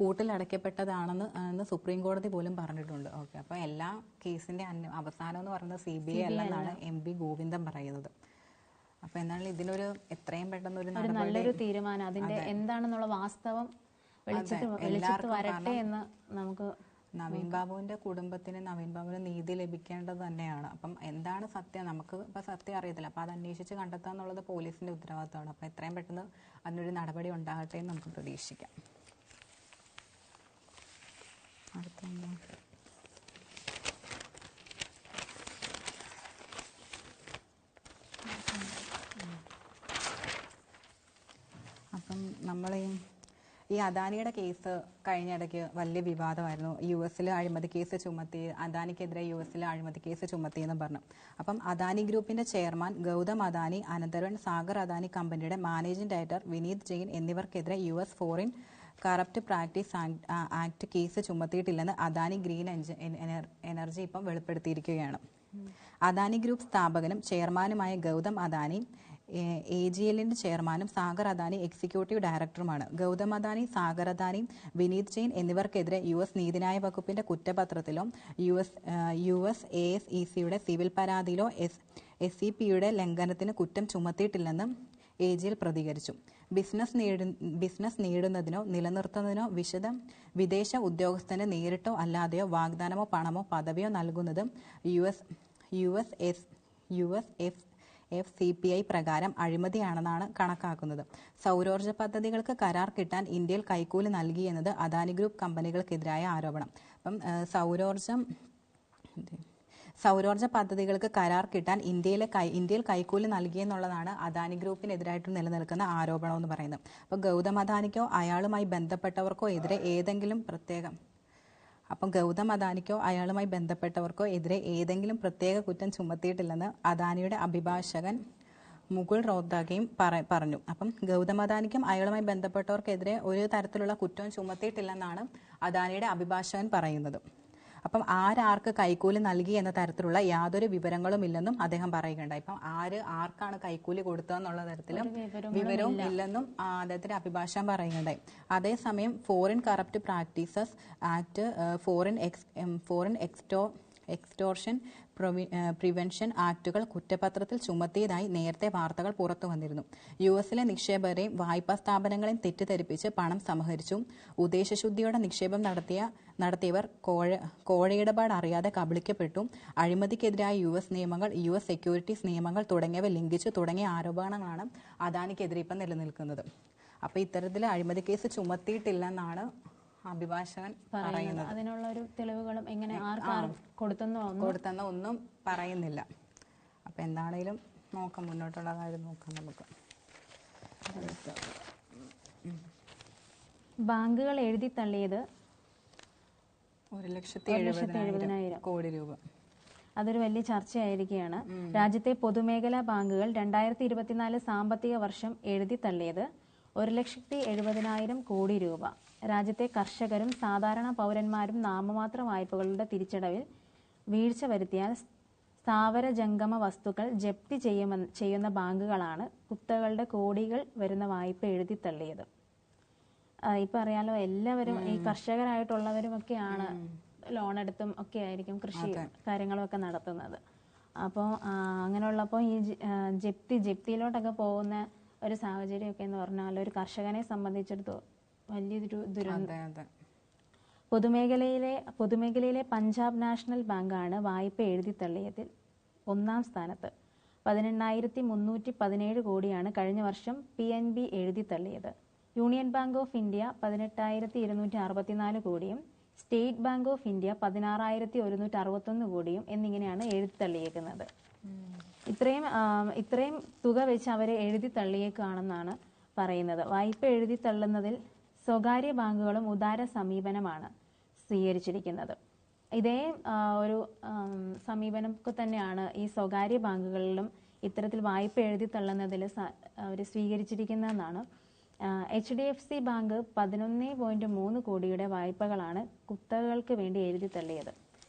കൂട്ടിലടയ്ക്കപ്പെട്ടതാണെന്ന് സുപ്രീം കോടതി പോലും പറഞ്ഞിട്ടുണ്ട്. ഓക്കെ, അപ്പൊ എല്ലാ കേസിന്റെ അവസാനം എന്ന് പറയുന്നത് CBI അല്ലെന്നാണ് എം.വി. ഗോവിന്ദൻ പറയുന്നത്. അപ്പൊ എന്താണ് ഇതിനൊരു എത്രയും പെട്ടെന്ന് ഒരു നല്ലൊരു തീരുമാനം, അതിന്റെ എന്താണെന്നുള്ള വാസ്തവം വെളിച്ചത്ത് വരട്ടെ എന്ന് നമുക്ക് നവീൻ ബാബുവിന്റെ കുടുംബത്തിന് നവീൻ ബാബുവിന് നീതി ലഭിക്കേണ്ടത് തന്നെയാണ്. അപ്പം എന്താണ് സത്യം, നമുക്ക് ഇപ്പൊ സത്യം അറിയത്തില്ല. അപ്പൊ അത് അന്വേഷിച്ച് കണ്ടെത്താന്നുള്ളത് പോലീസിന്റെ ഉത്തരവാദിത്തമാണ്. അപ്പൊ എത്രയും പെട്ടെന്ന് അതിനൊരു നടപടി ഉണ്ടാകട്ടെ എന്ന് നമുക്ക് പ്രതീക്ഷിക്കാം. അപ്പം നമ്മൾ ഈ അദാനിയുടെ കേസ് കഴിഞ്ഞിടയ്ക്ക് വലിയ വിവാദമായിരുന്നു. US അഴിമതി കേസ് ചുമത്തി, അദാനിക്കെതിരെ US അഴിമതി കേസ് ചുമത്തിയെന്ന് പറഞ്ഞു. അപ്പം അദാനി ഗ്രൂപ്പിന്റെ ചെയർമാൻ ഗൗതം അദാനി, അനന്തരവൻ സാഗർ അദാനി കമ്പനിയുടെ മാനേജിംഗ് ഡയറക്ടർ വിനീത് ജെയിൻ എന്നിവർക്കെതിരെ US foreign corrupt practice act case ചുമത്തിയിട്ടില്ലെന്ന് അദാനി ഗ്രീൻ എനർജി ഇപ്പം വെളിപ്പെടുത്തിയിരിക്കുകയാണ്. അദാനി ഗ്രൂപ്പ് സ്ഥാപകനും ചെയർമാനുമായ ഗൗതം അദാനി AGLന്റെ ചെയർമാനും സാഗർ അദാനി എക്സിക്യൂട്ടീവ് ഡയറക്ടറുമാണ്. ഗൗതം അദാനി, സാഗർ അദാനി, വിനീത് ജെയിൻ എന്നിവർക്കെതിരെ US നീതിന്യായ വകുപ്പിന്റെ കുറ്റപത്രത്തിലോ US ASECയുടെ സിവിൽ പരാതിയിലോ SEPയുടെ ലംഘനത്തിന് കുറ്റം ചുമത്തിയിട്ടില്ലെന്നും AGL പ്രതികരിച്ചു. ബിസിനസ് നേടുന്നതിനോ നിലനിർത്തുന്നതിനോ വിദേശ ഉദ്യോഗസ്ഥന് നേരിട്ടോ അല്ലാതെയോ വാഗ്ദാനമോ പണമോ പദവിയോ നൽകുന്നത് USFCPI പ്രകാരം അഴിമതിയാണെന്നാണ് കണക്കാക്കുന്നത്. സൗരോർജ്ജ പദ്ധതികൾക്ക് കരാർ കിട്ടാൻ ഇന്ത്യയിൽ കൈക്കൂലി നൽകിയെന്നത് അദാനി ഗ്രൂപ്പ് കമ്പനികൾക്കെതിരായ ആരോപണം. അപ്പം സൗരോർജ്ജ പദ്ധതികൾക്ക് കരാർ കിട്ടാൻ ഇന്ത്യയിൽ കൈക്കൂലി നൽകിയെന്നുള്ളതാണ് അദാനി ഗ്രൂപ്പിനെതിരായിട്ട് നിലനിൽക്കുന്ന ആരോപണം എന്ന് പറയുന്നത്. അപ്പോൾ ഗൗതം അദാനിക്കോ അയാളുമായി ബന്ധപ്പെട്ടവർക്കോ എതിരെ ഏതെങ്കിലും പ്രത്യേക കുറ്റം ചുമത്തിയിട്ടില്ലെന്ന് അദാനിയുടെ അഭിഭാഷകൻ മുകുൾ റോത്തഗിയും പറഞ്ഞു. അപ്പം ഗൗതം അദാനിക്കും അയാളുമായി ബന്ധപ്പെട്ടവർക്കെതിരെ ഒരു തരത്തിലുള്ള കുറ്റവും ചുമത്തിയിട്ടില്ലെന്നാണ് അദാനിയുടെ അഭിഭാഷകൻ പറയുന്നത്. അപ്പം ആർക്ക് കൈക്കൂലി നൽകി എന്ന തരത്തിലുള്ള യാതൊരു വിവരങ്ങളും ഇല്ലെന്നും അദ്ദേഹം പറയുകയുണ്ടായി. ഇപ്പം ആർക്കാണ് കൈക്കൂലി കൊടുത്തതെന്നുള്ള തരത്തിലും വിവരവും ഇല്ലെന്നും അദ്ദേഹത്തിന്റെ അഭിഭാഷകൻ പറയുകയുണ്ടായി. അതേസമയം foreign corrupt practices act, foreign extortion prevention ആക്ടുകൾ കുറ്റപത്രത്തിൽ ചുമത്തിയതായി നേരത്തെ വാർത്തകൾ പുറത്തു വന്നിരുന്നു. US നിക്ഷേപകരെയും വായ്പാ സ്ഥാപനങ്ങളെയും തെറ്റിദ്ധരിപ്പിച്ച് പണം സമാഹരിച്ചു, ഉദ്ദേശശുദ്ധിയോടെ നിക്ഷേപം നടത്തിയവർ കോഴയിടപാട് അറിയാതെ കബളിക്കപ്പെട്ടു, അഴിമതിക്കെതിരായ US നിയമങ്ങൾ, US സെക്യൂരിറ്റീസ് നിയമങ്ങൾ തുടങ്ങിയവ ലംഘിച്ചു തുടങ്ങിയ ആരോപണങ്ങളാണ് അദാനിക്കെതിരെ ഇപ്പം നിലനിൽക്കുന്നത്. അപ്പോൾ ഇത്തരത്തിൽ അഴിമതി കേസ് ചുമത്തിയിട്ടില്ലെന്നാണ് അഭിഭാഷകൻ പറയുന്നത്. പറയുന്നത്. അതിനുള്ള ഒരു തെളിവുകളും എങ്ങനെ ആർക്കാർ കൊടുത്തെന്ന ഒന്നും പറയുന്നില്ല. അപ്പം എന്താണേലും നോക്കാം, മുന്നോട്ടുള്ള കാര്യം നോക്കാം നമുക്ക്. ബാങ്കുകൾ എഴുതി തള്ളിയത് 1,70,70,000 കോടി രൂപ. അതൊരു വലിയ ചർച്ചയായിരിക്കുകയാണ്. രാജ്യത്തെ പൊതുമേഖലാ ബാങ്കുകൾ 2024 സാമ്പത്തിക വർഷം എഴുതി തള്ളിയത് 1,70,70,000 കോടി രൂപ. രാജ്യത്തെ കർഷകരും സാധാരണ പൗരന്മാരും നാമമാത്ര വായ്പകളുടെ തിരിച്ചടവിൽ വീഴ്ച വരുത്തിയാൽ സ്ഥാവര ജംഗമ വസ്തുക്കൾ ജപ്തി ചെയ്യുന്ന ബാങ്കുകളാണ് കുത്തകളുടെ കോടികൾ വരുന്ന വായ്പ എഴുതി തള്ളിയത്. ഇപ്പൊ അറിയാലോ, എല്ലാവരും ഈ കർഷകരായിട്ടുള്ളവരുമൊക്കെയാണ് ലോൺ എടുത്തും ഒക്കെ ആയിരിക്കും കൃഷി കാര്യങ്ങളൊക്കെ നടത്തുന്നത്. അപ്പോൾ അങ്ങനെയുള്ളപ്പോൾ ഈ ജപ്തിയിലോട്ടൊക്കെ പോകുന്ന ഒരു സാഹചര്യമൊക്കെ എന്ന് പറഞ്ഞാൽ ഒരു കർഷകനെ സംബന്ധിച്ചിടത്തോളം വലിയൊരു ദുരന്തം. പൊതുമേഖലയിലെ പഞ്ചാബ് നാഷണൽ ബാങ്കാണ് വായ്പ എഴുതി തള്ളിയതിൽ ഒന്നാം സ്ഥാനത്ത്. 18,317 കോടിയാണ് കഴിഞ്ഞ വർഷം PNB എഴുതി തള്ളിയത്. യൂണിയൻ ബാങ്ക് ഓഫ് ഇന്ത്യ 18,264 കോടിയും സ്റ്റേറ്റ് ബാങ്ക് ഓഫ് ഇന്ത്യ 16,161 കോടിയും എന്നിങ്ങനെയാണ് എഴുതി തള്ളിയേക്കുന്നത്. ഇത്രയും തുക വെച്ച് അവരെ എഴുതി തള്ളിയേക്കാണെന്നാണ് പറയുന്നത്. വായ്പ എഴുതി തള്ളുന്നതിൽ സ്വകാര്യ ബാങ്കുകളും ഉദാര സമീപനമാണ് സ്വീകരിച്ചിരിക്കുന്നത്. ഇതേ ഒരു സമീപനമൊക്കെ തന്നെയാണ് ഈ സ്വകാര്യ ബാങ്കുകളിലും ഇത്തരത്തിൽ വായ്പ എഴുതി തള്ളുന്നതിൽ അവർ സ്വീകരിച്ചിരിക്കുന്നതെന്നാണ്. HDFC ബാങ്ക് 11.3 കോടിയുടെ വായ്പകളാണ് കുത്തകകൾക്ക് വേണ്ടി എഴുതി തള്ളിയത്.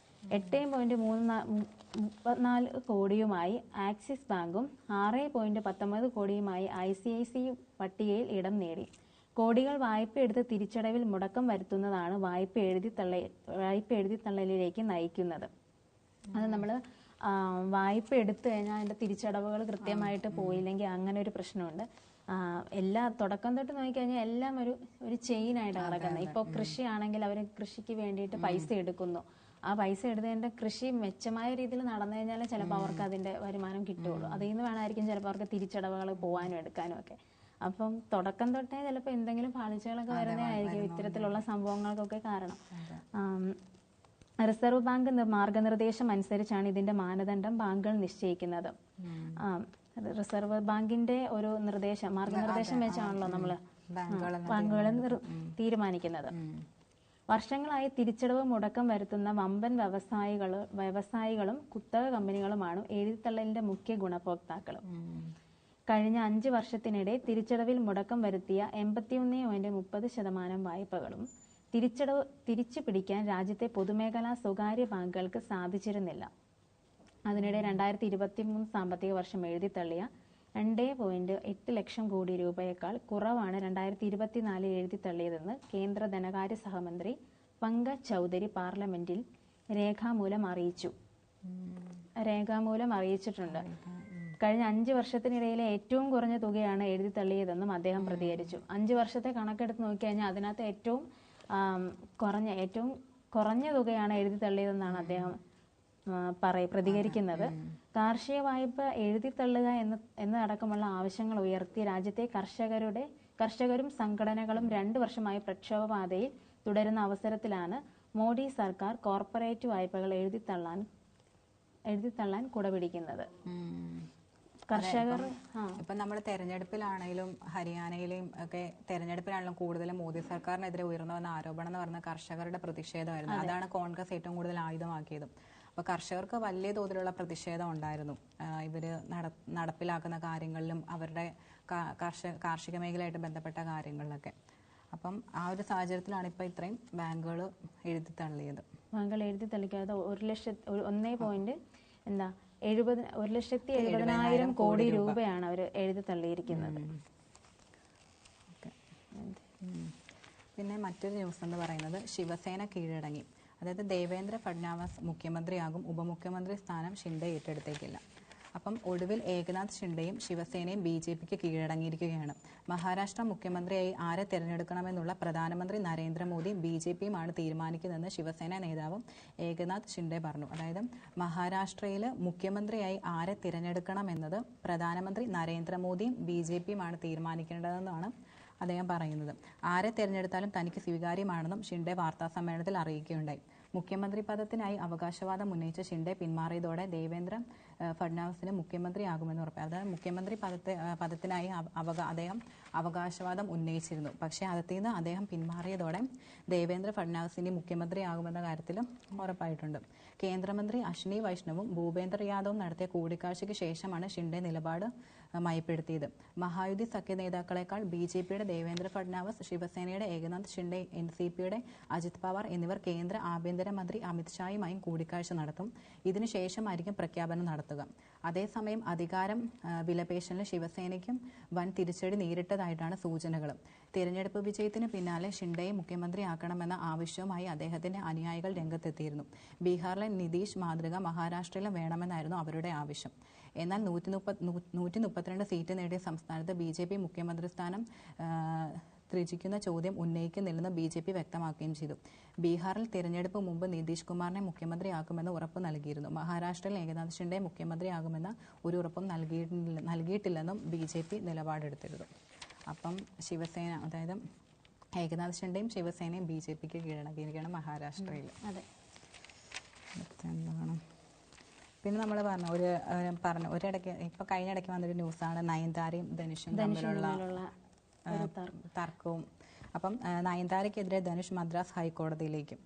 8.34 കോടിയുമായി ആക്സിസ് ബാങ്കും 6.19 കോടിയുമായി ICICI പട്ടികയിൽ ഇടം നേടി. കോടികൾ വായ്പയെടുത്ത് തിരിച്ചടവിൽ മുടക്കം വരുത്തുന്നതാണ് വായ്പ എഴുതി തള്ളലിലേക്ക് നയിക്കുന്നത്. അത് നമ്മൾ വായ്പ എടുത്തു കഴിഞ്ഞാൽ അതിൻ്റെ തിരിച്ചടവുകൾ കൃത്യമായിട്ട് പോയില്ലെങ്കിൽ അങ്ങനെ ഒരു പ്രശ്നമുണ്ട്. തുടക്കം തൊട്ട് നോക്കിക്കഴിഞ്ഞാൽ എല്ലാം ഒരു ചെയിനായിട്ട് നടക്കുന്നത്. ഇപ്പോൾ കൃഷിയാണെങ്കിൽ അവർ കൃഷിക്ക് വേണ്ടിയിട്ട് പൈസ എടുക്കുന്നു. ആ പൈസ എടുത്തതിൻ്റെ കൃഷി മെച്ചമായ രീതിയിൽ നടന്നു കഴിഞ്ഞാൽ ചിലപ്പോൾ അവർക്ക് അതിൻ്റെ വരുമാനം കിട്ടുകയുള്ളൂ. അതിൽ നിന്ന് വേണമായിരിക്കും ചിലപ്പോൾ അവർക്ക് തിരിച്ചടവുകൾ പോകാനും എടുക്കാനും ഒക്കെ. അപ്പം തുടക്കം തൊട്ടേ ചിലപ്പോൾ എന്തെങ്കിലും പാളിച്ചകളൊക്കെ വരുന്നതായിരിക്കും ഇത്തരത്തിലുള്ള സംഭവങ്ങൾക്കൊക്കെ കാരണം. റിസർവ് ബാങ്ക് മാർഗനിർദ്ദേശം അനുസരിച്ചാണ് ഇതിന്റെ മാനദണ്ഡം ബാങ്കുകൾ നിശ്ചയിക്കുന്നത്. റിസർവ് ബാങ്കിന്റെ ഒരു മാർഗനിർദ്ദേശം വെച്ചാണല്ലോ നമ്മൾ ബാങ്കുകളെ തീരുമാനിക്കുന്നത്. വർഷങ്ങളായി തിരിച്ചടവ് മുടക്കം വരുത്തുന്ന വമ്പൻ വ്യവസായികളും കുത്തക കമ്പനികളുമാണ് എഴുതിത്തള്ളലിന്റെ മുഖ്യ ഗുണഭോക്താക്കളും. കഴിഞ്ഞ 5 വർഷത്തിനിടെ തിരിച്ചടവിൽ മുടക്കം വരുത്തിയ 81.30% വായ്പകളും തിരിച്ചു പിടിക്കാൻ രാജ്യത്തെ പൊതുമേഖലാ സ്വകാര്യ ബാങ്കുകൾക്ക് സാധിച്ചിരുന്നില്ല. അതിനിടെ 2023 സാമ്പത്തിക വർഷം എഴുതി തള്ളിയ 2.8 ലക്ഷം കോടി രൂപയേക്കാൾ കുറവാണ് 2024 എഴുതി തള്ളിയതെന്ന് കേന്ദ്ര ധനകാര്യ സഹമന്ത്രി പങ്കജ് ചൗധരി പാർലമെന്റിൽ രേഖാമൂലം അറിയിച്ചിട്ടുണ്ട്. കഴിഞ്ഞ 5 വർഷത്തിനിടയിലെ ഏറ്റവും കുറഞ്ഞ തുകയാണ് എഴുതി തള്ളിയതെന്നും അദ്ദേഹം പ്രതികരിച്ചു. 5 വർഷത്തെ കണക്കെടുത്ത് നോക്കിക്കഴിഞ്ഞാൽ അതിനകത്ത് ഏറ്റവും കുറഞ്ഞ തുകയാണ് എഴുതി തള്ളിയതെന്നാണ് അദ്ദേഹം പ്രതികരിക്കുന്നത്. കാർഷിക വായ്പ എഴുതി തള്ളുക എന്നതടക്കമുള്ള ആവശ്യങ്ങൾ ഉയർത്തി രാജ്യത്തെ കർഷകരും സംഘടനകളും 2 വർഷമായി പ്രക്ഷോഭപാതയിൽ തുടരുന്ന അവസരത്തിലാണ് മോഡി സർക്കാർ കോർപ്പറേറ്റ് വായ്പകൾ എഴുതി തള്ളാൻ കുടപിടിക്കുന്നത്. കർഷകർ ഇപ്പൊ നമ്മൾ തെരഞ്ഞെടുപ്പിലാണെങ്കിലും ഹരിയാനയിലെയും ഒക്കെ തെരഞ്ഞെടുപ്പിലാണെങ്കിലും കൂടുതലും മോദി സർക്കാരിനെതിരെ ഉയർന്നു വന്ന ആരോപണം എന്ന് പറഞ്ഞ കർഷകരുടെ പ്രതിഷേധമായിരുന്നു. അതാണ് കോൺഗ്രസ് ഏറ്റവും കൂടുതൽ ആയുധമാക്കിയതും. അപ്പൊ കർഷകർക്ക് വലിയ തോതിലുള്ള പ്രതിഷേധം ഉണ്ടായിരുന്നു ഇവര് നടപ്പിലാക്കുന്ന കാര്യങ്ങളിലും അവരുടെ കാർഷിക മേഖലയായിട്ട് ബന്ധപ്പെട്ട കാര്യങ്ങളിലൊക്കെ. അപ്പം ആ ഒരു സാഹചര്യത്തിലാണ് ഇപ്പൊ ഇത്രയും ബാങ്കുകൾ എഴുതി തള്ളിയത്. ബാങ്കുകൾ എഴുതി തള്ളിക്കാതെ 1,70,70,000 കോടി രൂപയാണ് അവർ എഴുതി തള്ളിയിരിക്കുന്നത്. പിന്നെ മറ്റൊരു ന്യൂസ് എന്ന് പറയുന്നത് ശിവസേന കീഴടങ്ങി. അതായത് ദേവേന്ദ്ര ഫഡ്നാവിസ് മുഖ്യമന്ത്രിയാകും. ഉപമുഖ്യമന്ത്രി സ്ഥാനം ഷിൻഡെ ഏറ്റെടുത്തേക്കില്ല. അപ്പം ഒടുവിൽ ഏകനാഥ് ഷിൻഡെയും ശിവസേനയും BJPക്ക് കീഴടങ്ങിയിരിക്കുകയാണ്. മഹാരാഷ്ട്ര മുഖ്യമന്ത്രിയായി ആരെ തിരഞ്ഞെടുക്കണമെന്നുള്ള പ്രധാനമന്ത്രി നരേന്ദ്രമോദിയും BJPയുമാണ് തീരുമാനിക്കുന്നതെന്ന് ശിവസേന നേതാവും ഏകനാഥ് ഷിൻഡെ പറഞ്ഞു. അതായത് മഹാരാഷ്ട്രയിൽ മുഖ്യമന്ത്രിയായി ആരെ തിരഞ്ഞെടുക്കണമെന്നത് പ്രധാനമന്ത്രി നരേന്ദ്രമോദിയും BJPയുമാണ് തീരുമാനിക്കേണ്ടതെന്നാണ് അദ്ദേഹം പറയുന്നത്. ആരെ തിരഞ്ഞെടുത്താലും തനിക്ക് സ്വീകാര്യമാണെന്നും ഷിൻഡെ വാർത്താസമ്മേളനത്തിൽ അറിയിക്കുകയുണ്ടായി. മുഖ്യമന്ത്രി പദത്തിനായി അവകാശവാദം ഉന്നയിച്ച ഷിൻഡെ പിന്മാറിയതോടെ ദേവേന്ദ്ര ഫഡ്നാവിസിന് മുഖ്യമന്ത്രിയാകുമെന്ന് ഉറപ്പായി. അതായത് മുഖ്യമന്ത്രി പദത്തിനായി അദ്ദേഹം അവകാശവാദം ഉന്നയിച്ചിരുന്നു. പക്ഷേ അതിൽ നിന്ന് അദ്ദേഹം പിന്മാറിയതോടെ ദേവേന്ദ്ര ഫഡ്നാവിസിന് മുഖ്യമന്ത്രിയാകുമെന്ന കാര്യത്തിൽ ഉറപ്പായിട്ടുണ്ട്. കേന്ദ്രമന്ത്രി അശ്വിനി വൈഷ്ണവും ഭൂപേന്ദർ യാദവും നടത്തിയ കൂടിക്കാഴ്ചയ്ക്ക് ശേഷമാണ് ഷിൻഡെ നിലപാട് മയപ്പെടുത്തിയത്. മഹായുതി സഖ്യ നേതാക്കളെക്കാൾ BJPയുടെ ദേവേന്ദ്ര ഫഡ്നാവിസ്, ശിവസേനയുടെ ഏകനാഥ് ഷിൻഡെ, NCPയുടെ അജിത് പവാർ എന്നിവർ കേന്ദ്ര ആഭ്യന്തരമന്ത്രി അമിത്ഷായുമായും കൂടിക്കാഴ്ച നടത്തും. ഇതിനുശേഷമായിരിക്കും പ്രഖ്യാപനം നടത്തുക. അതേസമയം അധികാരം വിലപേശലിന് ശിവസേനയ്ക്കും വൻ തിരിച്ചടി നേരിട്ടതായിട്ടാണ് സൂചനകൾ. തിരഞ്ഞെടുപ്പ് വിജയത്തിന് പിന്നാലെ ഷിൻഡെയെ മുഖ്യമന്ത്രിയാക്കണമെന്ന ആവശ്യവുമായി അദ്ദേഹത്തിന്റെ അനുയായികൾ രംഗത്തെത്തിയിരുന്നു. ബീഹാറിലെ നിതീഷ് മാതൃക മഹാരാഷ്ട്രയിലും വേണമെന്നായിരുന്നു അവരുടെ ആവശ്യം. എന്നാൽ 132 സീറ്റ് നേടിയ സംസ്ഥാനത്ത് BJP മുഖ്യമന്ത്രി സ്ഥാനം ത്യജിക്കുന്ന ചോദ്യം ഉന്നയിക്കുന്നില്ലെന്ന് BJP വ്യക്തമാക്കുകയും ചെയ്തു. ബീഹാറിൽ തിരഞ്ഞെടുപ്പ് മുമ്പ് നിതീഷ് കുമാറിനെ മുഖ്യമന്ത്രിയാക്കുമെന്ന് ഉറപ്പ് നൽകിയിരുന്നു. മഹാരാഷ്ട്രയിൽ ഏകനാഥ് ഷിൻഡെ മുഖ്യമന്ത്രിയാകുമെന്ന ഒരു ഉറപ്പും നൽകിയിട്ടില്ലെന്നും BJP നിലപാടെടുത്തിരുന്നു. അപ്പം ശിവസേന, അതായത് ഏകനാഥ് ഷിൻഡെയും ശിവസേനയും BJPക്ക് കീഴടങ്ങിയിരിക്കുകയാണ് മഹാരാഷ്ട്രയിൽ. അതെ. എന്താണ് പിന്നെ നമ്മൾ പറഞ്ഞു ഒരിടയ്ക്ക് ഇപ്പോൾ കഴിഞ്ഞിടയ്ക്ക് വന്നൊരു ന്യൂസാണ് നയൻതാരയും ധനുഷും തമ്മിലുള്ള തർക്കവും. അപ്പം നയൻതാരയ്ക്കെതിരെ ധനുഷ് മദ്രാസ് ഹൈക്കോടതിയിലേക്ക്.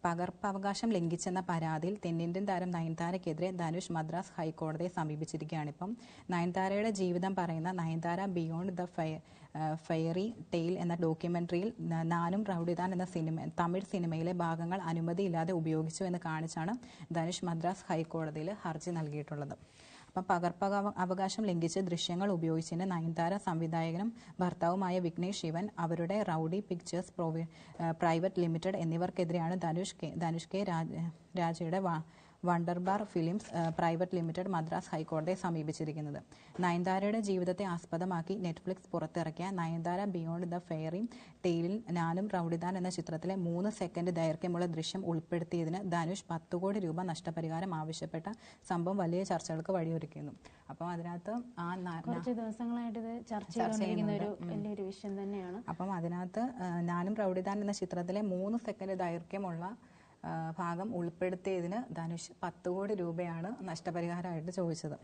പകർപ്പവകാശം ലംഘിച്ചെന്ന പരാതിയിൽ തെന്നിന്ത്യൻ താരം നയൻതാരയ്ക്കെതിരെ ധനുഷ് മദ്രാസ് ഹൈക്കോടതിയെ സമീപിച്ചിരിക്കുകയാണ്. ഇപ്പം നയൻതാരയുടെ ജീവിതം പറയുന്ന Nayanthara Beyond the fairy tale എന്ന ഡോക്യുമെന്ററിയിൽ നാനും റൗഡിദാൻ എന്ന തമിഴ് സിനിമയിലെ ഭാഗങ്ങൾ അനുമതിയില്ലാതെ ഉപയോഗിച്ചു എന്ന് കാണിച്ചാണ് ധനുഷ് മദ്രാസ് ഹൈക്കോടതിയിൽ ഹർജി നൽകിയിട്ടുള്ളത്. അപ്പം അവകാശം ലംഘിച്ച് ദൃശ്യങ്ങൾ ഉപയോഗിച്ചതിന് നയൻതാര സംവിധായകനും ഭർത്താവുമായ വിഘ്നേഷ് ശിവൻ, അവരുടെ റൌഡി പിക്ചേഴ്സ് പ്രൈവറ്റ് ലിമിറ്റഡ് എന്നിവർക്കെതിരെയാണ് ധനുഷ് കെ രാജയുടെ Wunderbar Films Private Limited Madras ഹൈക്കോടതിയെ സമീപിച്ചിരിക്കുന്നത്. നയൻതാരയുടെ ജീവിതത്തെ ആസ്പദമാക്കി നെറ്റ്ഫ്ലിക്സ് പുറത്തിറക്കിയ നയൻതാര ബിയോണ്ട് ദ ഫെയറി ടെയിലിൽ നാനും റൌഡിദാൻ എന്ന ചിത്രത്തിലെ 3 സെക്കൻഡ് ദൈർഘ്യമുള്ള ദൃശ്യം ഉൾപ്പെടുത്തിയതിന് ധനുഷ് 10 കോടി രൂപ നഷ്ടപരിഹാരം ആവശ്യപ്പെട്ട സംഭവം വലിയ ചർച്ചകൾക്ക് വഴിയൊരുക്കുന്നു. അപ്പം അതിനകത്ത് കുറച്ച് ദിവസങ്ങളായിട്ട് ഇത് ചർച്ച ചെയ്തുകൊണ്ടിരിക്കുന്ന ഒരു വലിയൊരു വിഷയം തന്നെയാണ്. അപ്പം അതിനകത്ത് നാനും റൌഡിദാൻ എന്ന ചിത്രത്തിലെ 3 സെക്കൻഡ് ദൈർഘ്യമുള്ള ഭാഗം ഉൾപ്പെടുത്തിയതിന് ധനുഷ് 10 കോടി രൂപയാണ് നഷ്ടപരിഹാരമായിട്ട് ചോദിച്ചത്.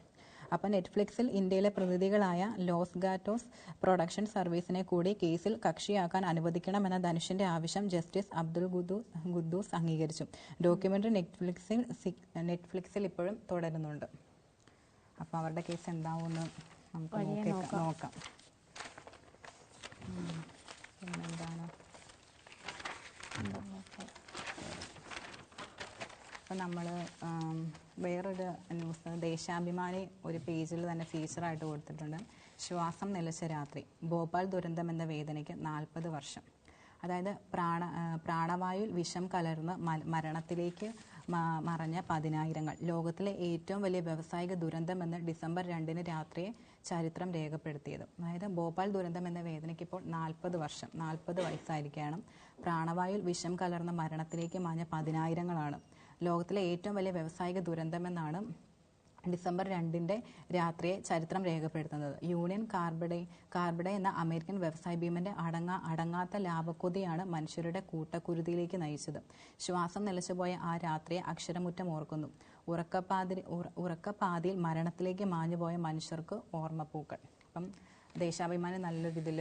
അപ്പം നെറ്റ്ഫ്ലിക്സിൽ ഇന്ത്യയിലെ പ്രതിനിധികളായ ലോസ് ഗാറ്റോസ് പ്രൊഡക്ഷൻ സർവീസിനെ കൂടി കേസിൽ കക്ഷിയാക്കാൻ അനുവദിക്കണമെന്ന ധനുഷിന്റെ ആവശ്യം ജസ്റ്റിസ് അബ്ദുൽ ഖുദ്ദൂസ് അംഗീകരിച്ചു. ഡോക്യുമെന്ററി നെറ്റ്ഫ്ലിക്സിൽ ഇപ്പോഴും തുടരുന്നുണ്ട്. അപ്പം അവരുടെ കേസ് എന്താവുമെന്ന് നമുക്ക് നോക്കാം. പിന്നെന്താണ്, അപ്പം നമ്മൾ വേറൊരു ന്യൂസ് ദേശാഭിമാനി ഒരു പേജിൽ തന്നെ ഫീച്ചറായിട്ട് കൊടുത്തിട്ടുണ്ട്. ശ്വാസം നിലച്ച രാത്രി, ഭോപ്പാൽ ദുരന്തം എന്ന വേദനയ്ക്ക് 40 വർഷം. അതായത് പ്രാണവായുവിൽ വിഷം കലർന്ന് മരണത്തിലേക്ക് മറഞ്ഞ 10,000. ലോകത്തിലെ ഏറ്റവും വലിയ വ്യാവസായിക ദുരന്തമെന്ന് ഡിസംബർ 2 രാത്രിയെ ചരിത്രം രേഖപ്പെടുത്തിയത്. അതായത് ഭോപ്പാൽ ദുരന്തം എന്ന വേദനയ്ക്ക് ഇപ്പോൾ 40 വർഷം, 40 വയസ്സായിരിക്കുകയാണ്. പ്രാണവായുവിൽ വിഷം കലർന്ന മരണത്തിലേക്ക് മാഞ്ഞ 10,000 ലോകത്തിലെ ഏറ്റവും വലിയ വ്യാവസായിക ദുരന്തമെന്നാണ് ഡിസംബർ 2 രാത്രിയെ ചരിത്രം രേഖപ്പെടുത്തുന്നത്. യൂണിയൻ കാർബൈഡ് എന്ന അമേരിക്കൻ വ്യവസായ ഭീമന്റെ അടങ്ങാത്ത ലാഭക്കൊതിയാണ് മനുഷ്യരുടെ കൂട്ടക്കുരുതിയിലേക്ക് നയിച്ചത്. ശ്വാസം നിലച്ചുപോയ ആ രാത്രിയെ അക്ഷരമുറ്റം ഓർക്കുന്നു. ഉറക്കപ്പാതിയിൽ മരണത്തിലേക്ക് മാഞ്ഞുപോയ മനുഷ്യർക്ക് ഓർമ്മപ്പൂക്കൾ. അപ്പം ദേശാഭിമാനി നല്ലൊരു ഇതിൽ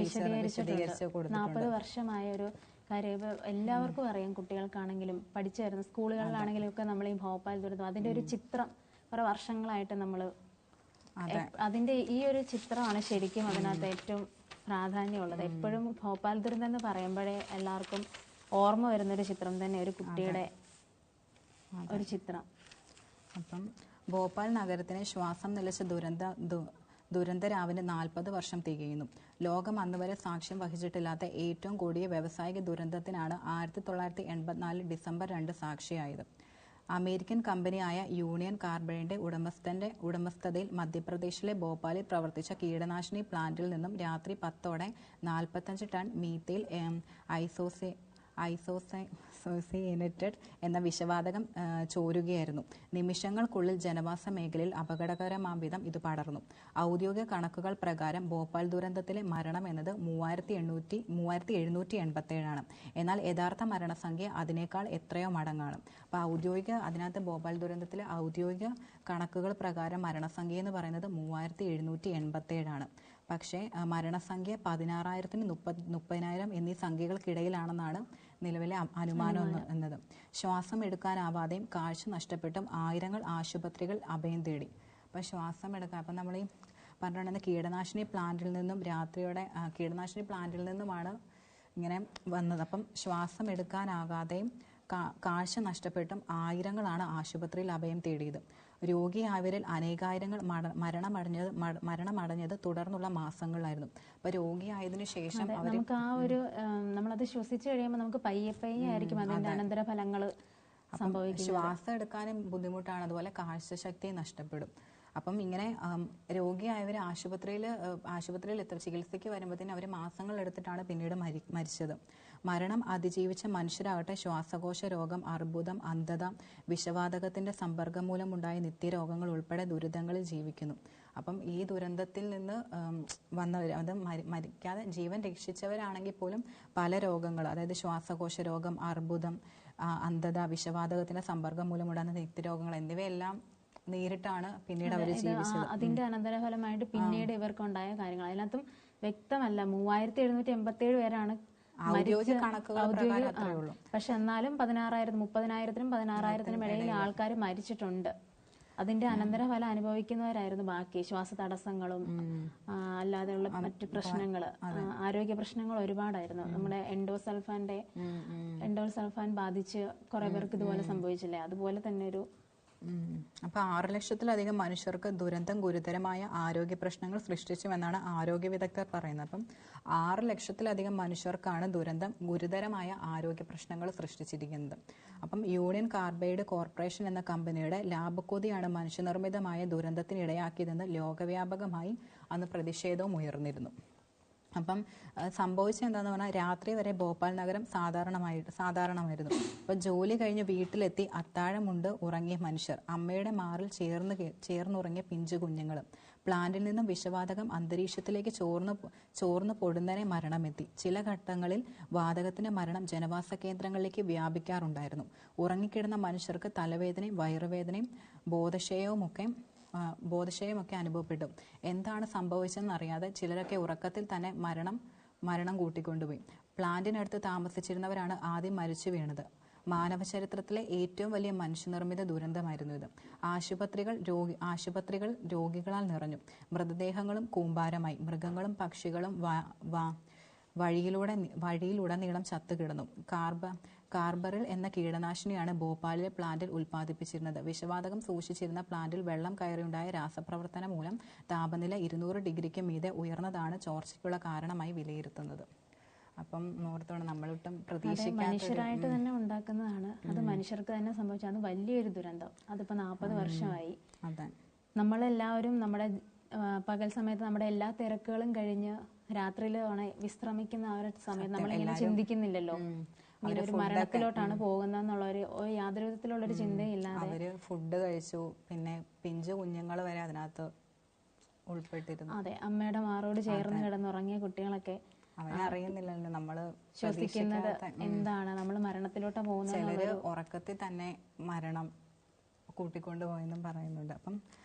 വിശദീകരിച്ച് കൊടുത്തിട്ടുണ്ട്. 40 വർഷമായ ഒരു കാര്യം എല്ലാവർക്കും അറിയാം. കുട്ടികൾക്കാണെങ്കിലും പഠിച്ചു വരുന്ന സ്കൂളുകളിലാണെങ്കിലും ഒക്കെ നമ്മൾ ഈ ഭോപ്പാൽ ദുരന്തം അതിന്റെ ഒരു ചിത്രം കുറെ വർഷങ്ങളായിട്ട് നമ്മൾ അതിന്റെ ഈ ഒരു ചിത്രമാണ് ശരിക്കും അതിനകത്ത് ഏറ്റവും പ്രാധാന്യമുള്ളത്. എപ്പോഴും ഭോപ്പാൽ ദുരന്തം എന്ന് പറയുമ്പോഴേ എല്ലാവർക്കും ഓർമ്മ വരുന്നൊരു ചിത്രം തന്നെ ഒരു കുട്ടിയുടെ ഒരു ചിത്രം. അപ്പം ഭോപ്പാൽ നഗരത്തിന് ശ്വാസം നിലച്ച ദുരന്തരാവിന് 40 വർഷം തികയുന്നു. ലോകം അന്നുവരെ സാക്ഷ്യം വഹിച്ചിട്ടില്ലാത്ത ഏറ്റവും കൂടിയ വ്യാവസായിക ദുരന്തത്തിനാണ് 1984 ഡിസംബർ 2 സാക്ഷിയായത്. അമേരിക്കൻ കമ്പനിയായ യൂണിയൻ കാർബൈഡിന്റെ ഉടമസ്ഥതയിൽ മധ്യപ്രദേശിലെ ഭോപ്പാലിൽ പ്രവർത്തിച്ച കീടനാശിനി പ്ലാന്റിൽ നിന്നും രാത്രി 10ഓടെ 45 ടൺ മീഥൈൽ ഐസോസൈനേറ്റഡ് എന്ന വിഷവാതകം ചോരുകയായിരുന്നു. നിമിഷങ്ങൾക്കുള്ളിൽ ജനവാസ മേഖലയിൽ അപകടകരമാം വിധം ഇത് പടർന്നു. ഔദ്യോഗിക കണക്കുകൾ പ്രകാരം ഭോപ്പാൽ ദുരന്തത്തിലെ മരണം എന്നത് 3787 എന്നാൽ യഥാർത്ഥ മരണസംഖ്യ അതിനേക്കാൾ എത്രയോ മടങ്ങാണ്. അപ്പോൾ അതിനകത്ത് ഭോപ്പാൽ ദുരന്തത്തിലെ ഔദ്യോഗിക കണക്കുകൾ പ്രകാരം മരണസംഖ്യ എന്ന് പറയുന്നത് 3787 പക്ഷേ മരണസംഖ്യ 16,000-നും 30,000 എന്നീ സംഖ്യകൾക്കിടയിലാണെന്നാണ് നിലവിലെ അനുമാനം എന്നത്. ശ്വാസം എടുക്കാനാവാതെയും കാഴ്ച നഷ്ടപ്പെട്ടും ആയിരങ്ങൾ ആശുപത്രികൾ അഭയം തേടി. അപ്പം ശ്വാസം എടുക്കാൻ അപ്പം നമ്മൾ ഈ പറഞ്ഞിട്ടുണ്ടെങ്കിൽ കീടനാശിനി പ്ലാന്റിൽ നിന്നുമാണ് ഇങ്ങനെ വന്നത്. അപ്പം ശ്വാസം എടുക്കാനാകാതെയും കാഴ്ച നഷ്ടപ്പെട്ടും ആയിരങ്ങളാണ് ആശുപത്രിയിൽ അഭയം തേടിയത്. രോഗിയായവരിൽ അനേകായിരങ്ങൾ മരണമടഞ്ഞത് തുടർന്നുള്ള മാസങ്ങളിലായിരുന്നു. അപ്പൊ രോഗിയായതിനു ശേഷം നമുക്ക് ആ ഒരു നമ്മളത് ശ്വസിച്ചു കഴിയുമ്പോൾ നമുക്ക് പയ്യെ ആയിരിക്കും അതിന്റെ അനന്തരഫലങ്ങൾ സംഭവിക്കുന്നത്. ശ്വാസം എടുക്കാനും ബുദ്ധിമുട്ടാണ്, അതുപോലെ കാഴ്ചശക്തി നഷ്ടപ്പെടും. അപ്പം ഇങ്ങനെ രോഗിയായവർ ആശുപത്രിയിൽ ചികിത്സയ്ക്ക് വരുമ്പോഴത്തേനും അവർ മാസങ്ങൾ എടുത്തിട്ടാണ് പിന്നീട് മരിച്ചത്. മരണം അതിജീവിച്ച മനുഷ്യരാകട്ടെ ശ്വാസകോശ രോഗം, അർബുദം, അന്ധത, വിഷവാതകത്തിന്റെ സമ്പർക്കം മൂലമുണ്ടായ നിത്യരോഗങ്ങൾ ഉൾപ്പെടെ ദുരിതങ്ങളിൽ ജീവിക്കുന്നു. അപ്പം ഈ ദുരന്തത്തിൽ നിന്ന് വന്നവർ അത് മരിക്കാതെ ജീവൻ രക്ഷിച്ചവരാണെങ്കിൽ പോലും പല രോഗങ്ങൾ, അതായത് ശ്വാസകോശ രോഗം, അർബുദം, അന്ധത, വിഷവാതകത്തിന്റെ സമ്പർക്കം മൂലമുണ്ടാകുന്ന നിത്യരോഗങ്ങൾ എന്നിവയെല്ലാം നേരിട്ടാണ് പിന്നീട് അവർ ജീവിച്ചത്. അതിന്റെ അനന്തരഫലമായിട്ട് പിന്നീട് ഇവർക്കുണ്ടായ കാര്യങ്ങൾ അതിനകത്തും വ്യക്തമല്ല. 3787 പേരാണ് ഔദ്യോഗിക കണക്കുകൾ പ്രകാരം അത്രയേ ഉള്ളൂ. പക്ഷെ എന്നാലും 30,000-നും 16,000-നും ഇടയിൽ ആൾക്കാർ മരിച്ചിട്ടുണ്ട്. അതിന്റെ അനന്തരഫലം അനുഭവിക്കുന്നവരായിരുന്നു ബാക്കി. ശ്വാസതടസ്സങ്ങളും അല്ലാതെയുള്ള മറ്റു പ്രശ്നങ്ങൾ, ആരോഗ്യ പ്രശ്നങ്ങൾ ഒരുപാടായിരുന്നു. നമ്മുടെ എൻഡോസൾഫാൻ ബാധിച്ച് കുറെ പേർക്ക് ഇതുപോലെ സംഭവിച്ചില്ലേ, അതുപോലെ തന്നെ ഒരു അപ്പൊ 6 ലക്ഷത്തിലധികം മനുഷ്യർക്ക് ദുരന്തം ഗുരുതരമായ ആരോഗ്യ പ്രശ്നങ്ങൾ സൃഷ്ടിച്ചുവെന്നാണ് ആരോഗ്യ വിദഗ്ധർ പറയുന്നത്. അപ്പം 6 ലക്ഷത്തിലധികം മനുഷ്യർക്കാണ് ദുരന്തം ഗുരുതരമായ ആരോഗ്യ പ്രശ്നങ്ങൾ സൃഷ്ടിച്ചിരിക്കുന്നത്. അപ്പം യൂണിയൻ കാർബൈഡ് കോർപ്പറേഷൻ എന്ന കമ്പനിയുടെ ലാഭക്കൊതിയാണ് മനുഷ്യനിർമ്മിതമായ ദുരന്തത്തിന് ഇടയാക്കിയതെന്ന് ലോകവ്യാപകമായി അന്ന് പ്രതിഷേധവും ഉയർന്നിരുന്നു. അപ്പം സംഭവിച്ചത് എന്താന്ന് പറഞ്ഞാൽ രാത്രി വരെ ഭോപ്പാൽ നഗരം സാധാരണമായിരുന്നു. അപ്പോൾ ജോലി കഴിഞ്ഞ് വീട്ടിലെത്തി അത്താഴമുണ്ട് ഉറങ്ങിയ മനുഷ്യർ, അമ്മയുടെ മാറിൽ ചേർന്നുറങ്ങിയ പിഞ്ചു കുഞ്ഞുങ്ങൾ, പ്ലാന്റിൽ നിന്നും വിഷവാതകം അന്തരീക്ഷത്തിലേക്ക് ചോർന്ന് പൊടുന്നനെ മരണമെത്തി. ചില ഘട്ടങ്ങളിൽ വാതകത്തിന്റെ മരണം ജനവാസ കേന്ദ്രങ്ങളിലേക്ക് വ്യാപിക്കാറുണ്ടായിരുന്നു. ഉറങ്ങിക്കിടന്ന മനുഷ്യർക്ക് തലവേദനയും വയറുവേദനയും ബോധക്ഷയമൊക്കെ അനുഭവപ്പെട്ടു. എന്താണ് സംഭവിച്ചതെന്ന് അറിയാതെ ചിലരൊക്കെ ഉറക്കത്തിൽ തന്നെ മരണം കൂട്ടിക്കൊണ്ടുപോയി. പ്ലാന്റിനടുത്ത് താമസിച്ചിരുന്നവരാണ് ആദ്യം മരിച്ചു വീണത്. മാനവ ചരിത്രത്തിലെ ഏറ്റവും വലിയ മനുഷ്യനിർമ്മിത ദുരന്തമായിരുന്നു ഇത്. ആശുപത്രികൾ രോഗികളാൽ നിറഞ്ഞു. മൃതദേഹങ്ങളും കൂമ്പാരമായി. മൃഗങ്ങളും പക്ഷികളും വഴിയിലുടനീളം ചത്തുകിടന്നു. കാർബറിൽ എന്ന കീടനാശിനിയാണ് ഭോപ്പാലിലെ പ്ലാന്റിൽ ഉൽപ്പാദിപ്പിച്ചിരുന്നത്. വിഷവാതകം സൂക്ഷിച്ചിരുന്ന പ്ലാന്റിൽ വെള്ളം കയറിയുണ്ടായ രാസപ്രവർത്തനം മൂലം താപനില 200 ഡിഗ്രിക്ക് മീതെ ഉയർന്നതാണ് ചോർച്ചയ്ക്കുള്ള കാരണമായി വിലയിരുത്തുന്നത്. അപ്പം നമ്മളൊട്ടും പ്രതീക്ഷിക്കാത്ത മനുഷ്യരായിട്ട് തന്നെ ഉണ്ടാക്കുന്നതാണ്. അത് മനുഷ്യർക്ക് തന്നെ സംഭവിച്ചത്. അത് വലിയൊരു ദുരന്തം. അതിപ്പോ 40 വർഷമായി. നമ്മളെല്ലാവരും നമ്മുടെ പകൽ സമയത്ത് നമ്മുടെ എല്ലാ തിരക്കുകളും കഴിഞ്ഞ് രാത്രിയിൽ വിശ്രമിക്കുന്ന ആ ഒരു സമയത്ത് നമ്മളിങ്ങനെ ചിന്തിക്കുന്നില്ലല്ലോ, ഇങ്ങനെ ഒരു മരണത്തിലോട്ടാണ് പോകുന്നതെന്നുള്ള യാതൊരു വിധത്തിലുള്ളൊരു ചിന്തയില്ലാതെ അവര് ഫുഡ് കഴിച്ചു. പിന്നെ പിഞ്ചു കുഞ്ഞുങ്ങൾ വരെ അതിനകത്ത് ഉൾപ്പെട്ടിരുന്നു. അതെ, അമ്മയുടെ മാറോട് ചേർന്ന് കിടന്നുറങ്ങിയ കുട്ടികളൊക്കെ അവനറിയുന്നില്ലല്ലോ നമ്മള് ശ്വസിക്കുന്നത് എന്താണ്, നമ്മൾ മരണത്തിലോട്ടാ പോകുന്നത്. ചിലര് ഉറക്കത്തിൽ തന്നെ മരണം കൂട്ടിക്കൊണ്ടുപോയെന്നും പറയുന്നുണ്ട്. അപ്പം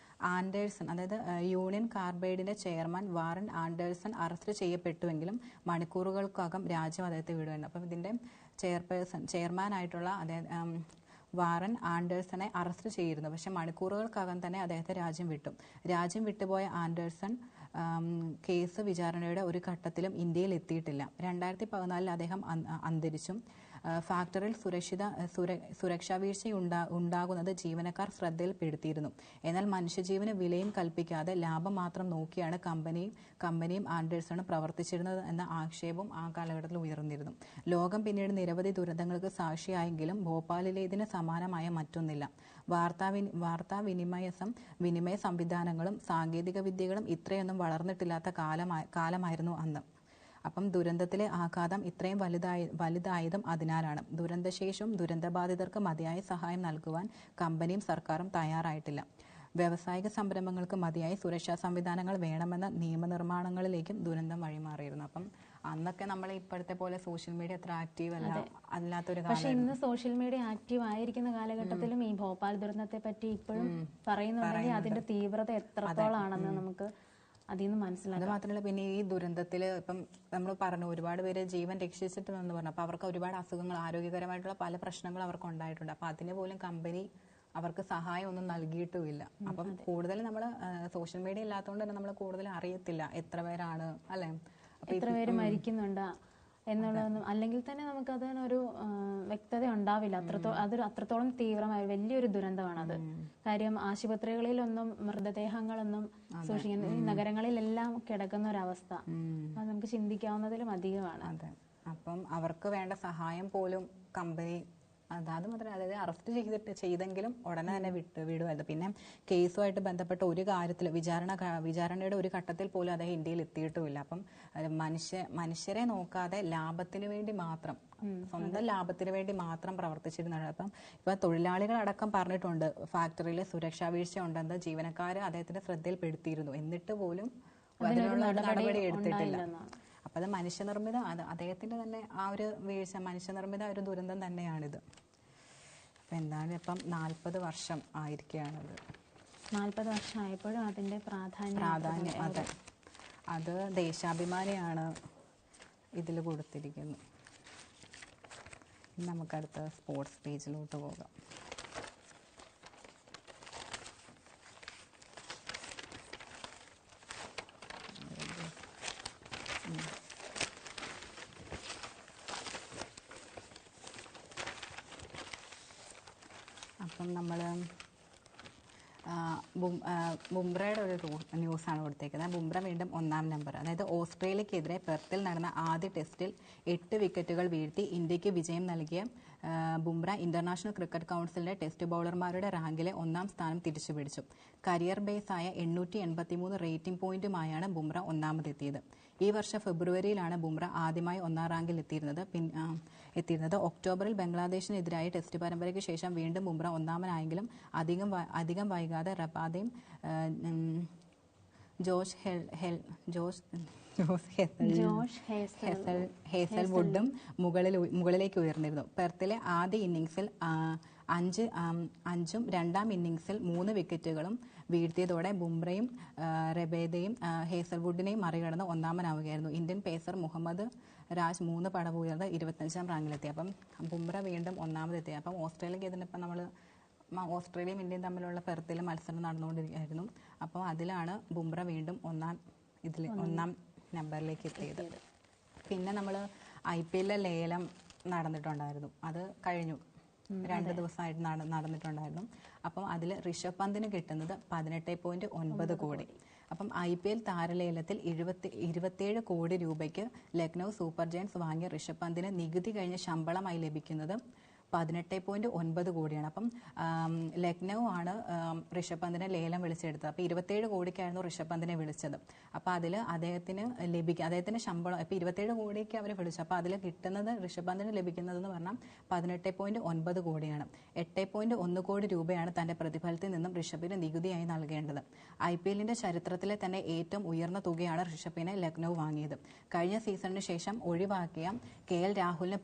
ആൻഡേഴ്സൺ, അതായത് യൂണിയൻ കാർബൈഡിന്റെ ചെയർമാൻ വാറൻ ആൻഡേഴ്സൺ അറസ്റ്റ് ചെയ്യപ്പെട്ടുവെങ്കിലും മണിക്കൂറുകൾക്കകം രാജ്യം അദ്ദേഹത്തെ വിടുകയാണ്. അപ്പം ഇതിന്റെ ചെയർമാനായിട്ടുള്ള വാറൻ ആൻഡേഴ്സണെ അറസ്റ്റ് ചെയ്തിരുന്നു. പക്ഷെ മണിക്കൂറുകൾക്കകം തന്നെ അദ്ദേഹത്തെ രാജ്യം വിട്ടുപോയ ആൻഡേഴ്സൺ കേസ് വിചാരണയുടെ ഒരു ഘട്ടത്തിലും ഇന്ത്യയിൽ എത്തിയിട്ടില്ല. 2014 അദ്ദേഹം അന്തരിച്ചു. ഫാക്ടറിയിൽ സുരക്ഷാ വീഴ്ച ഉണ്ടാകുന്നത് ജീവനക്കാർ ശ്രദ്ധയിൽപ്പെടുത്തിയിരുന്നു. എന്നാൽ മനുഷ്യജീവന് വിലയും കൽപ്പിക്കാതെ ലാഭം മാത്രം നോക്കിയാണ് കമ്പനിയും ആൻഡേഴ്സണും പ്രവർത്തിച്ചിരുന്നത് എന്ന ആക്ഷേപം ആ കാലഘട്ടത്തിൽ ഉയർന്നിരുന്നു. ലോകം പിന്നീട് നിരവധി ദുരന്തങ്ങൾക്ക് സാക്ഷിയായെങ്കിലും ഭോപ്പാലിലേതിന് സമാനമായ മറ്റൊന്നില്ല. വിനിമയ സംവിധാനങ്ങളും സാങ്കേതിക വിദ്യകളും ഇത്രയൊന്നും വളർന്നിട്ടില്ലാത്ത കാലമായിരുന്നു അന്ന്. അപ്പം ദുരന്തത്തിലെ ആഘാതം ഇത്രയും വലുതായതും അതിനാലാണ്. ദുരന്തശേഷവും ദുരന്തബാധിതർക്ക് മതിയായ സഹായം നൽകുവാൻ കമ്പനിയും സർക്കാരും തയ്യാറായിട്ടില്ല. വ്യാവസായിക സംരംഭങ്ങൾക്ക് മതിയായ സുരക്ഷാ സംവിധാനങ്ങൾ വേണമെന്ന നിയമനിർമ്മാണങ്ങളിലേക്കും ദുരന്തം വഴിമാറിയിരുന്നു. അപ്പം അന്നൊക്കെ നമ്മൾ ഇപ്പോഴത്തെ പോലെ സോഷ്യൽ മീഡിയ അത്ര ആക്റ്റീവ് അല്ലാത്തൊരു കാലം. പക്ഷെ ഇന്ന് സോഷ്യൽ മീഡിയ ആക്റ്റീവ് ആയിരിക്കുന്ന കാലഘട്ടത്തിലും ഈ ഭോപ്പാൽ ദുരന്തത്തെ പറ്റി ഇപ്പോഴും പറയുന്നുണ്ടെങ്കിൽ അതിന്റെ തീവ്രത എത്രത്തോളാണെന്ന് നമുക്ക് അതിൽ നിന്ന് മനസ്സിലാക്കാം. അത് മാത്രമല്ല, പിന്നെ ഈ ദുരന്തത്തിൽ ഇപ്പം നമ്മൾ പറഞ്ഞു ഒരുപാട് പേര് ജീവൻ രക്ഷിച്ചിട്ടുണ്ടെന്ന് പറഞ്ഞു. അപ്പോൾ അവർക്ക് ഒരുപാട് അസുഖങ്ങൾ, ആരോഗ്യകരമായിട്ടുള്ള പല പ്രശ്നങ്ങളും അവർക്ക് ഉണ്ടായിട്ടുണ്ട്. അപ്പോൾ അതിന് പോലും കമ്പനി അവർക്ക് സഹായം ഒന്നും നൽകിയിട്ടുമില്ല. അപ്പം കൂടുതൽ നമ്മൾ സോഷ്യൽ മീഡിയ ഇല്ലാത്തതുകൊണ്ട് തന്നെ നമ്മൾ കൂടുതൽ അറിയത്തില്ല എത്ര പേരാണ്, അല്ലെ, എത്ര പേര് മരിക്കുന്നുണ്ട് എന്നുള്ളതൊന്നും. അല്ലെങ്കിൽ തന്നെ നമുക്ക് അതിനൊരു വ്യക്തത ഉണ്ടാവില്ല. അത്രത്തോളം തീവ്രമായ വലിയൊരു ദുരന്തമാണത്. കാര്യം ആശുപത്രികളിലൊന്നും മൃതദേഹങ്ങളൊന്നും സൂക്ഷിക്കുന്ന, ഈ നഗരങ്ങളിലെല്ലാം കിടക്കുന്ന ഒരവസ്ഥ അത് നമുക്ക് ചിന്തിക്കാവുന്നതിലും അധികമാണ്. അതെ. അപ്പം അവർക്ക് വേണ്ട സഹായം പോലും കമ്പനി അത് മാത്രമല്ല, അതായത് അറസ്റ്റ് ചെയ്തെങ്കിലും ഉടനെ തന്നെ വിടുമായിരുന്നു. പിന്നെ കേസുമായിട്ട് ബന്ധപ്പെട്ട ഒരു കാര്യത്തിൽ വിചാരണയുടെ ഒരു ഘട്ടത്തിൽ പോലും അദ്ദേഹം ഇന്ത്യയിൽ എത്തിയിട്ടുമില്ല. അപ്പം മനുഷ്യരെ നോക്കാതെ ലാഭത്തിന് വേണ്ടി മാത്രം, സ്വന്തം ലാഭത്തിന് വേണ്ടി മാത്രം പ്രവർത്തിച്ചിരുന്നതാണ്. അപ്പം ഇപ്പൊ തൊഴിലാളികളടക്കം പറഞ്ഞിട്ടുണ്ട് ഫാക്ടറിയിൽ സുരക്ഷാ വീഴ്ച ഉണ്ടെന്ന് ജീവനക്കാര് അദ്ദേഹത്തിന്റെ ശ്രദ്ധയിൽപ്പെടുത്തിയിരുന്നു. എന്നിട്ട് പോലും അതിനുള്ള നടപടി എടുത്തിട്ടില്ല. അപ്പൊ അത് മനുഷ്യനിർമ്മിത, അദ്ദേഹത്തിന്റെ തന്നെ ആ ഒരു വീഴ്ച, മനുഷ്യനിർമ്മിത ഒരു ദുരന്തം തന്നെയാണിത്. അപ്പൊ എന്താണ് ഇപ്പം 40 വർഷം ആയിരിക്കുകയാണത്. 40 വർഷം ആയപ്പോഴും അതിന്റെ പ്രാധാന്യം അതെ, അത് ദേശാഭിമാനിയാണ് ഇതിൽ കൊടുത്തിരിക്കുന്നത്. നമുക്കടുത്ത സ്പോർട്സ് പേജിലോട്ട് പോകാം. അപ്പം നമ്മൾ ബുംറയുടെ ഒരു ന്യൂസാണ് കൊടുത്തേക്കുന്നത്. ബുംറ വീണ്ടും 1-ാം നമ്പർ. അതായത് ഓസ്ട്രേലിയക്കെതിരെ പെർത്തിൽ നടന്ന ആദ്യ ടെസ്റ്റിൽ 8 വിക്കറ്റുകൾ വീഴ്ത്തി ഇന്ത്യക്ക് വിജയം നൽകിയ ബുംറ ഇന്റർനാഷണൽ ക്രിക്കറ്റ് കൗൺസിലിന്റെ ടെസ്റ്റ് ബൗളർമാരുടെ റാങ്കിലെ 1-ാം സ്ഥാനം തിരിച്ചുപിടിച്ചു. കരിയർ ബേസായ 883 റേറ്റിംഗ് പോയിന്റുമായാണ് ബുംറ 1-ാമതെത്തിയത്. ഈ വർഷം ഫെബ്രുവരിയിലാണ് ബുംറ ആദ്യമായി 1-ാം റാങ്കിൽ എത്തിയിരുന്നത്. ഒക്ടോബറിൽ ബംഗ്ലാദേശിനെതിരായ ടെസ്റ്റ് പരമ്പരയ്ക്ക് ശേഷം വീണ്ടും ബുംറ 1-ാമനായെങ്കിലും അധികം വൈകാതെ റബാദയും ജോഷ് ഹേസൽവുഡും മുകളിലേക്ക് ഉയർന്നിരുന്നു. പെർത്തിലെ ആദ്യ ഇന്നിംഗ്സിൽ 5-ഉം 2-ാം ഇന്നിംഗ്സിൽ 3 വിക്കറ്റുകളും വീഴ്ത്തിയതോടെ ബുംറയും റബാദയും ഹേസൽവുഡിനെയും മറികടന്ന് 1-ാമനാവുകയായിരുന്നു. ഇന്ത്യൻ പേസർ മുഹമ്മദ് രാജ് 3 പടവ് ഉയർന്ന് 25-ാം റാങ്കിലെത്തി. അപ്പം ബുംറ വീണ്ടും 1-ാമതെത്തി. അപ്പം ഓസ്ട്രേലിയക്ക് ഇതിനിപ്പം നമ്മൾ ഓസ്ട്രേലിയയും ഇന്ത്യയും തമ്മിലുള്ള പെർത്തിൽ മത്സരം നടന്നുകൊണ്ടിരിക്കുകയായിരുന്നു. അപ്പോൾ അതിലാണ് ബുംറ വീണ്ടും 1-ാം നമ്പറിലേക്ക് എത്തിയത്. പിന്നെ നമ്മൾ IPL ലേലം നടന്നിട്ടുണ്ടായിരുന്നു. അത് കഴിഞ്ഞു, 2 ദിവസമായിട്ട് നടന്നിട്ടുണ്ടായിരുന്നു. അപ്പം അതിൽ ഋഷഭ് പന്തിന് കിട്ടുന്നത് 18.9 കോടി. അപ്പം IPL താരലേലത്തിൽ 27 കോടി രൂപയ്ക്ക് ലക്നൗ സൂപ്പർ ജയൻസ് വാങ്ങിയ ഋഷഭ് പന്തിന് നികുതി കഴിഞ്ഞ ശമ്പളമായി ലഭിക്കുന്നത് 18.9 കോടിയാണ്. അപ്പം ലക്നൗ ആണ് ഋഷഭ് പന്തിനെ ലേലം വിളിച്ചെടുത്തത്. അപ്പോൾ 27 കോടിക്കായിരുന്നു ഋഷഭ് പന്തിനെ വിളിച്ചത്. അപ്പോൾ അതിൽ അദ്ദേഹത്തിന് ശമ്പളം ഇപ്പോൾ 27 കോടിക്ക് അവർ വിളിച്ചു. അപ്പോൾ അതിൽ കിട്ടുന്നത് ഋഷഭ് പന്തിന് ലഭിക്കുന്നതെന്ന് പറഞ്ഞാൽ 18.9 കോടിയാണ്. 8.1 കോടി രൂപയാണ് തന്റെ പ്രതിഫലത്തിൽ നിന്നും ഋഷഭിന് നികുതിയായി നൽകേണ്ടത്. IPLന്റെ ചരിത്രത്തിലെ തന്നെ ഏറ്റവും ഉയർന്ന തുകയാണ് ഋഷഭിനെ ലക്നൗ വാങ്ങിയത്. കഴിഞ്ഞ സീസണിന് ശേഷം ഒഴിവാക്കിയ KL രാഹുലിന്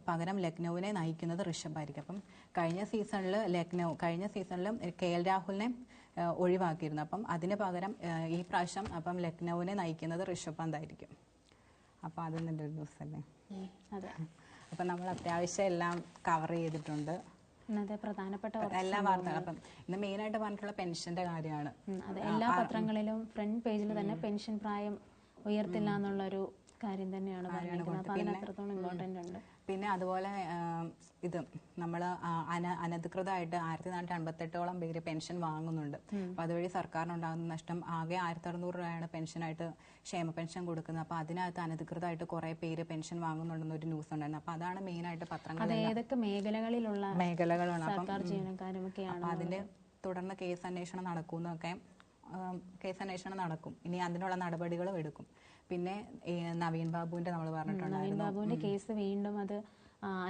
പകരം ലക്നൌവിനെ നയിക്കുന്നത് ഋഷഭായിരിക്കും. അപ്പം കഴിഞ്ഞ സീസണിലും KL രാഹുലിനെ ഒഴിവാക്കിയിരുന്നു. അപ്പം അതിന് പകരം ഈ പ്രാവശ്യം അപ്പം ലക്നൌവിനെ നയിക്കുന്നത് ഋഷഭ് പന്തായിരിക്കും. അപ്പം അത് നല്ല ഒരു ന്യൂസ് അല്ലേ. അപ്പം നമ്മൾ അത്യാവശ്യം എല്ലാം കവർ ചെയ്തിട്ടുണ്ട്, പ്രധാനപ്പെട്ട എല്ലാ വാർത്തകളും. അപ്പം ഇന്ന് മെയിനായിട്ട് പറഞ്ഞിട്ടുള്ള പെൻഷന്റെ കാര്യമാണ്. എല്ലാ പത്രങ്ങളിലും ഫ്രണ്ട് പേജിൽ തന്നെ പെൻഷൻ പ്രായം ഉയർത്തില്ല എന്നുള്ളൊരു കാര്യം തന്നെയാണ് പറഞ്ഞിരിക്കുന്നത്. അപ്പോൾ അതിന് അത്രത്തോളം ഇമ്പോർട്ടൻ്റ് ഉണ്ട്. പിന്നെ അതുപോലെ ഇത് നമ്മൾ അനധികൃതമായിട്ട് 1458ഓളം പേര് പെൻഷൻ വാങ്ങുന്നുണ്ട്. അപ്പോൾ അതുവഴി സർക്കാരിനുണ്ടാകുന്ന നഷ്ടം ആകെ 1600 രൂപയാണ് പെൻഷനായിട്ട് ക്ഷേമ പെൻഷൻ കൊടുക്കുന്നത്. അപ്പോൾ അതിനകത്ത് അനധികൃതമായിട്ട് കുറേ പേര് പെൻഷൻ വാങ്ങുന്നുണ്ടെന്നൊരു ന്യൂസ് ഉണ്ടായിരുന്നു. അപ്പോൾ അതാണ് മെയിനായിട്ട് പത്രങ്ങളിൽ ഏതൊക്കെ മേഖലകളാണ് സർക്കാർ ജീവനക്കാരുമൊക്കെയാണ്. അപ്പോൾ അതിൻ്റെ തുടർന്ന് കേസ് അന്വേഷണം നടക്കും. ഇനി അതിനുള്ള നടപടികളും എടുക്കും. പിന്നെ നവീൻ ബാബുവിന്റെ നമ്മൾ നവീൻ പറഞ്ഞിട്ടുണ്ടായിരുന്നു. ബാബുവിന്റെ കേസ് വീണ്ടും അത്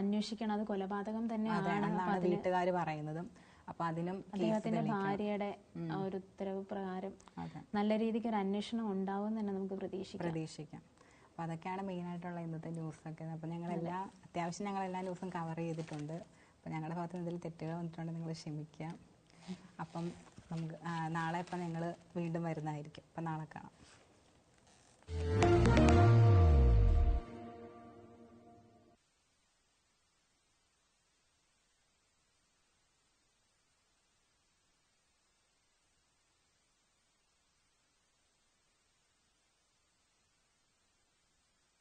അന്വേഷിക്കണം, അത് കൊലപാതകം തന്നെയാണ് അതെന്നാണ് വീട്ടുകാർ പറയുന്നതും. അപ്പൊ അതിനും അദ്ദേഹത്തിന്റെ ഭാര്യയുടെ ഒരു ഉത്തരവ് പ്രകാരം നല്ല രീതിക്ക് ഒരു അന്വേഷണം ഉണ്ടാവും തന്നെ നമുക്ക് പ്രതീക്ഷിക്കാം. അപ്പൊ അതൊക്കെയാണ് മെയിൻ ആയിട്ടുള്ള ഇന്നത്തെ ന്യൂസൊക്കെ. അപ്പൊ അത്യാവശ്യം ഞങ്ങൾ എല്ലാ ന്യൂസും കവർ ചെയ്തിട്ടുണ്ട്. അപ്പൊ ഞങ്ങളുടെ ഭാഗത്ത് എന്തെങ്കിലും തെറ്റുകൾ വന്നിട്ടുണ്ടെങ്കിൽ നിങ്ങൾ ക്ഷമിക്കാം. അപ്പം നമുക്ക് നാളെ ഇപ്പം ഞങ്ങൾ വീണ്ടും വരുന്നതായിരിക്കും. അപ്പം നാളെ കാണാം.